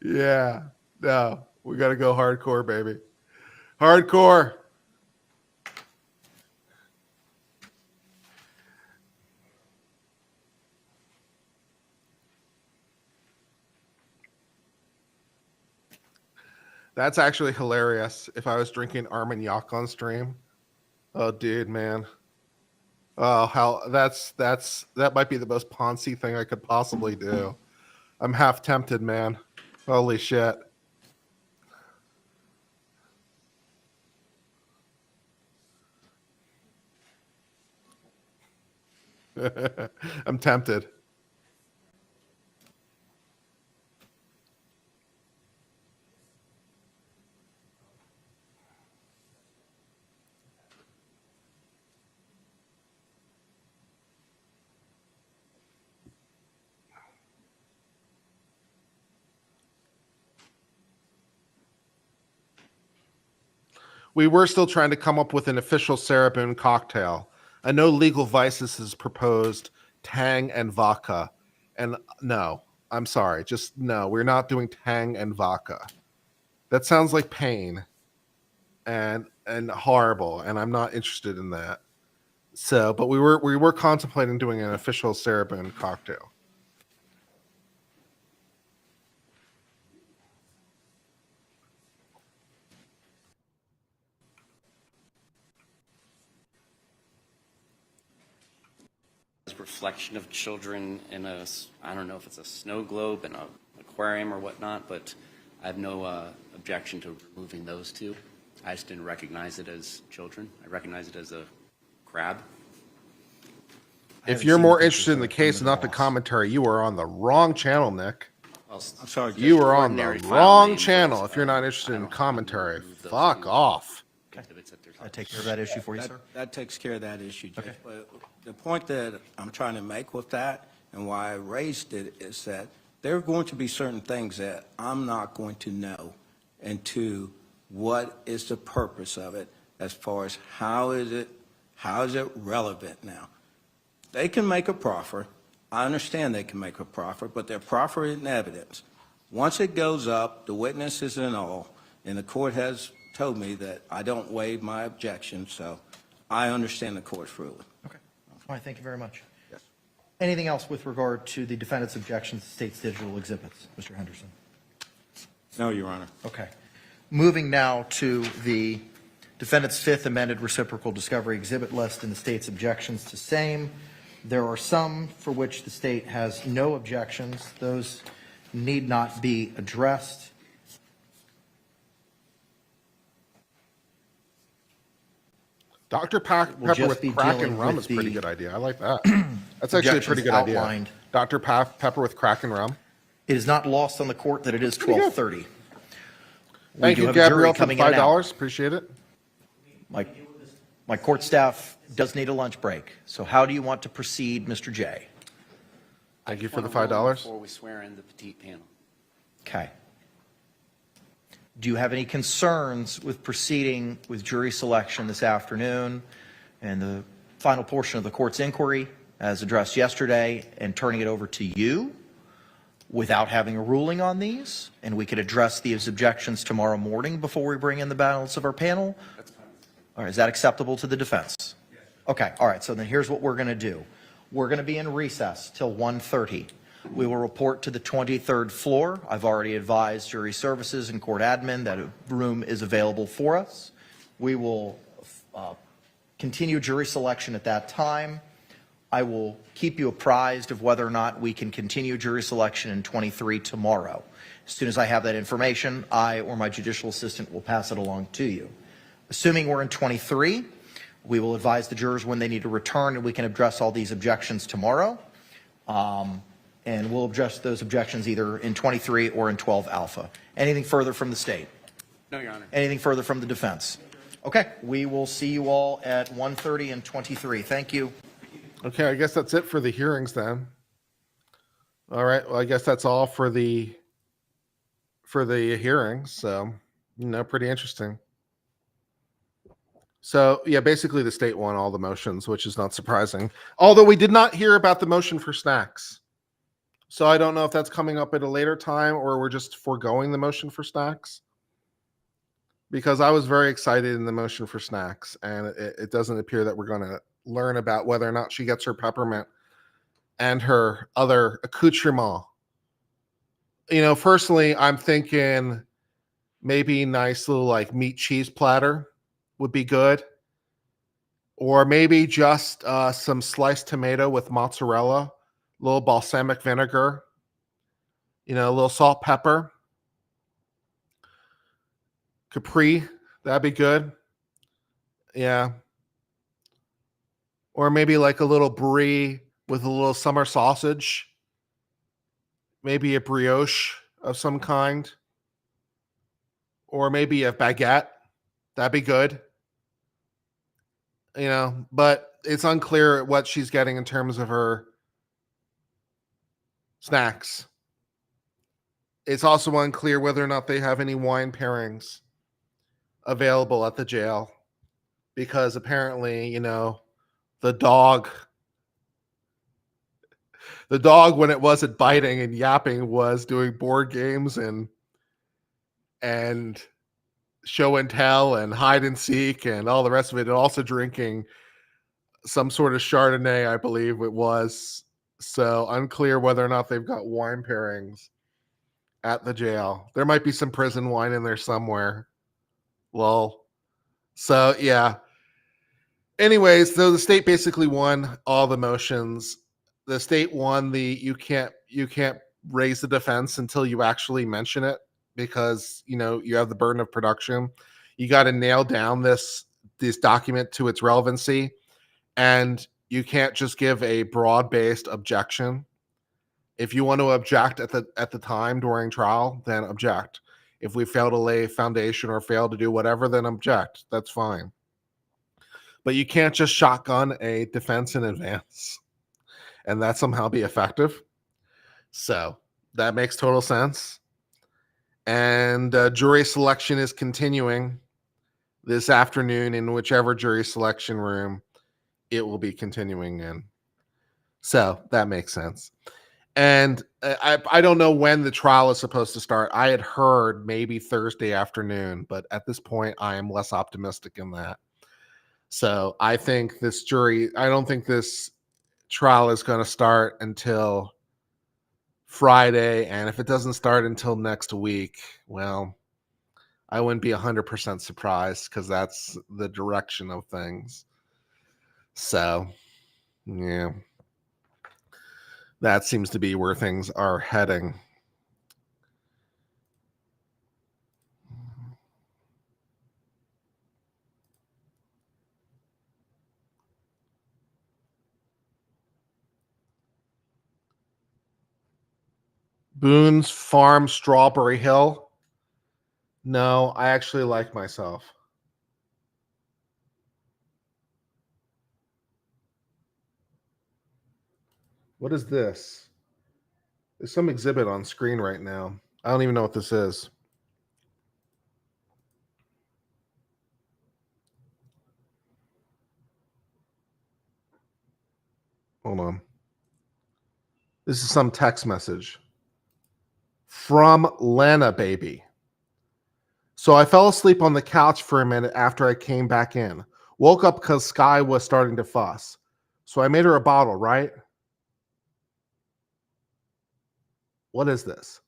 Yeah. No, we got to go hardcore, baby. Hardcore. That's actually hilarious. If I was drinking Armagnac on stream, oh, dude, man. Oh, how that might be the most Ponzi thing I could possibly do. I'm half tempted, man. Holy shit. I'm tempted. we were still trying to come up with an official Sarah Boone cocktail. I know Legal Vices has proposed Tang and vodka, and no, I'm sorry, just no, we're not doing Tang and vodka. That sounds like pain and horrible, and I'm not interested in that. So, but we were contemplating doing an official Sarah Boone cocktail. Reflection of children in a, I don't know if it's a snow globe in an aquarium or whatnot, but I have no objection to removing those two. I just didn't recognize it as children. I recognize it as a crab. If you're more interested in the case and not the commentary, you are on the wrong channel, Nick. Well, I'm sorry. You are on the ordinary file wrong name, channel but, if you're not I interested in don't have to commentary. remove those Fuck two off. exhibits that they're I take care of that issue for you, sir. That takes care of that issue, Judge. But the point that I'm trying to make with that and why I raised it is that there are going to be certain things that I'm not going to know into what is the purpose of it as far as how is it relevant now. They can make a proffer. I understand they can make a proffer, but their proffer isn't evidence. Once it goes up, the witnesses and all, and the court has told me that I don't waive my objection, so I understand the court's ruling. Okay. All right, thank you very much. Yes. Anything else with regard to the defendant's objections to state's digital exhibits, Mr. Henderson? No, Your Honor. Okay. Moving now to the defendant's fifth amended reciprocal discovery exhibit list and the state's objections to same. There are some for which the state has no objections. Those need not be addressed. Dr. Pepper just with be crack dealing and rum with is a pretty the good idea. I like that. That's actually a pretty good objections idea. outlined. Dr. Pepper with crack and rum. It is not lost on the court that it is Pretty good. 12:30. Thank do you, have a jury Gabrielle, for coming in and out. $5. Appreciate it. My court staff does need a lunch break. So how do you want to proceed, Mr. J? Thank you for the Wanna roll $5. Before we swear in the petite panel. Okay. Do you have any concerns with proceeding with jury selection this afternoon and the final portion of the court's inquiry as addressed yesterday and turning it over to you without having a ruling on these? And we could address these objections tomorrow morning before we bring in the balance of our panel? All right, is that acceptable to the defense? Yes. Okay, all right, so then here's what we're going to do. We're going to be in recess till 1:30. We will report to the 23rd floor. I've already advised jury services and court admin that a room is available for us. We will continue jury selection at that time. I will keep you apprised of whether or not we can continue jury selection in 23 tomorrow. As soon as I have that information, I or my judicial assistant will pass it along to you. Assuming we're in 23, we will advise the jurors when they need to return and we can address all these objections tomorrow. And we'll address those objections either in 23 or in 12 alpha. Anything further from the state? No, Your Honor. Anything further from the defense? Okay, we will see you all at 1:30 and 23. Thank you. Okay, I guess that's it for the hearings then. All right, well, I guess that's all for the hearings. So, pretty interesting. So, yeah, basically the state won all the motions, which is not surprising. Although we did not hear about the motion for snacks. So I don't know if that's coming up at a later time or we're just foregoing the motion for snacks. Because I was very excited in the motion for snacks, and it doesn't appear that we're going to learn about whether or not she gets her peppermint and her other accoutrement. Personally, I'm thinking maybe nice little like meat cheese platter would be good. Or maybe just some sliced tomato with mozzarella, a little balsamic vinegar, a little salt, pepper. Capri, that'd be good. Yeah. Or maybe like a little brie with a little summer sausage. Maybe a brioche of some kind. Or maybe a baguette. That'd be good. But it's unclear what she's getting in terms of her snacks. It's also unclear whether or not they have any wine pairings. available at the jail because apparently, you know, the dog when it wasn't biting and yapping was doing board games and show and tell and hide and seek and all the rest of it, and also drinking some sort of Chardonnay, I believe it was. So unclear whether or not they've got wine pairings at the jail. There might be some prison wine in there somewhere. Lol. So yeah. Anyways, so the state basically won all the motions. The state won the you can't raise the defense until you actually mention it, because you know you have the burden of production. You got to nail down this document to its relevancy, and you can't just give a broad-based objection. If you want to object at the time during trial, then object. If we fail to lay foundation or fail to do whatever, then object. That's fine. But you can't just shotgun a defense in advance and that somehow be effective. So that makes total sense. And jury selection is continuing this afternoon in whichever jury selection room it will be continuing in. So that makes sense. And I don't know when the trial is supposed to start. I had heard maybe Thursday afternoon, but at this point, I am less optimistic in that. So I think I don't think this trial is going to start until Friday. And if it doesn't start until next week, well, I wouldn't be 100% surprised because that's the direction of things. So, yeah. That seems to be where things are heading. Boone's Farm, Strawberry Hill. No, I actually like myself. What is this? There's some exhibit on screen right now. I don't even know what this is. Hold on. This is some text message from Lena, baby. So I fell asleep on the couch for a minute after I came back in. Woke up because Sky was starting to fuss. So I made her a bottle, right? What is this?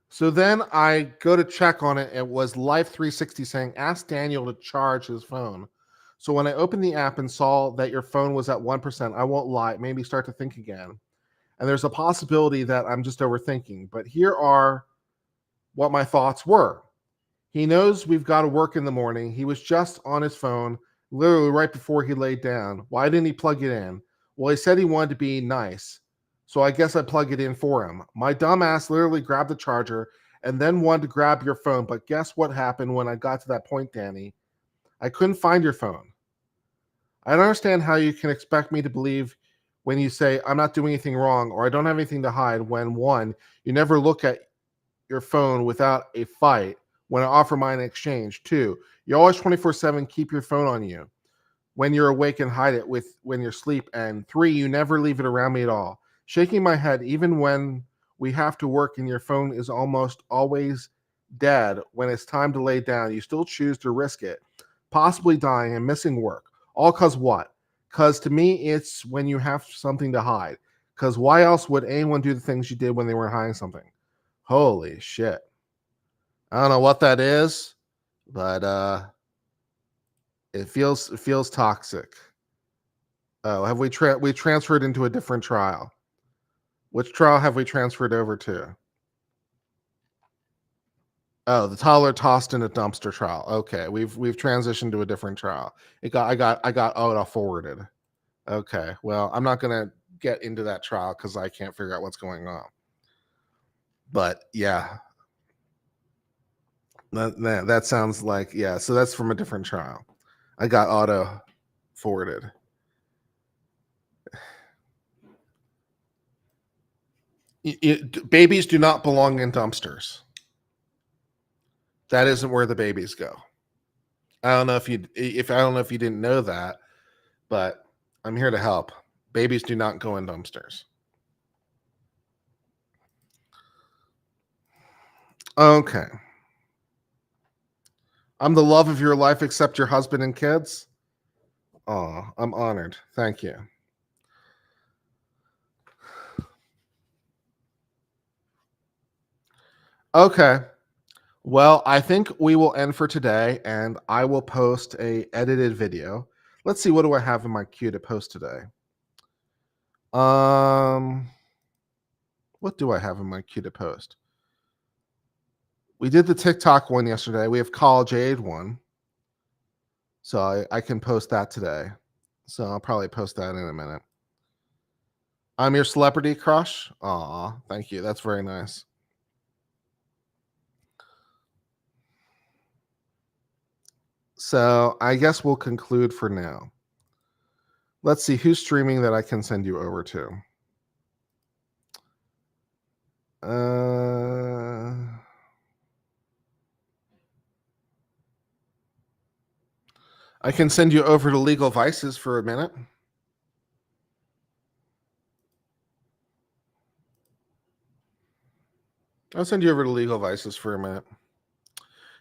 So then I go to check on it. It was Life 360 saying, ask Daniel to charge his phone. So when I opened the app and saw that your phone was at 1%, I won't lie, it made me start to think again. And there's a possibility that I'm just overthinking. But here are what my thoughts were. He knows we've got to work in the morning. He was just on his phone, literally right before he laid down. Why didn't he plug it in? Well, he said he wanted to be nice. So I guess I plug it in for him. My dumb ass literally grabbed the charger and then wanted to grab your phone. But guess what happened when I got to that point, Danny? I couldn't find your phone. I don't understand how you can expect me to believe when you say I'm not doing anything wrong or I don't have anything to hide when, one, you never look at your phone without a fight when I offer mine in exchange. Two, you always 24/7 keep your phone on you when you're awake and hide it when you're asleep. And three, you never leave it around me at all. Shaking my head, even when we have to work and your phone is almost always dead when it's time to lay down, you still choose to risk it, possibly dying and missing work. All because what? Because to me, it's when you have something to hide. Because why else would anyone do the things you did when they were hiding something? Holy shit. I don't know what that is, but it feels toxic. Oh, have we transferred into a different trial? Which trial have we transferred over to? Oh, the toddler tossed in a dumpster trial. Okay, we've transitioned to a different trial. I got auto forwarded. Okay, well, I'm not gonna get into that trial because I can't figure out what's going on. But yeah, that sounds like, yeah. So that's from a different trial. I got auto forwarded. Babies do not belong in dumpsters. That isn't where the babies go. I don't know if you didn't know that, but I'm here to help. Babies do not go in dumpsters. Okay. I'm the love of your life except your husband and kids. Oh, I'm honored. Thank you. Okay. Well, I think we will end for today, and I will post a edited video. Let's see, what do I have in my queue to post today? What do I have in my queue to post? We did the TikTok one yesterday. We have College Aid one. So I can post that today. So I'll probably post that in a minute. I'm your celebrity crush. Aw, thank you. That's very nice. So I guess we'll conclude for now. Let's see who's streaming that I can send you over to. I can send you over to Legal Vices for a minute. I'll send you over to Legal Vices for a minute.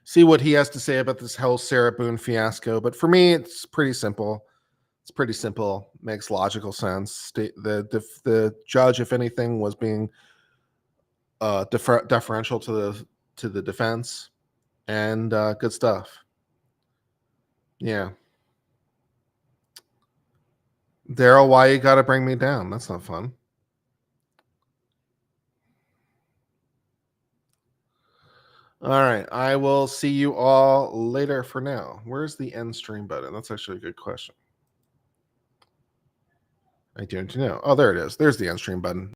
See what he has to say about this whole Sarah Boone fiasco. But for me, it's pretty simple. It's pretty simple. Makes logical sense. The judge, if anything, was being deferential to the defense, and good stuff. Yeah. Daryl, why you gotta bring me down? That's not fun. All right. I will see you all later for now. Where's the end stream button? That's actually a good question. I don't know. Oh, there it is. There's the end stream button.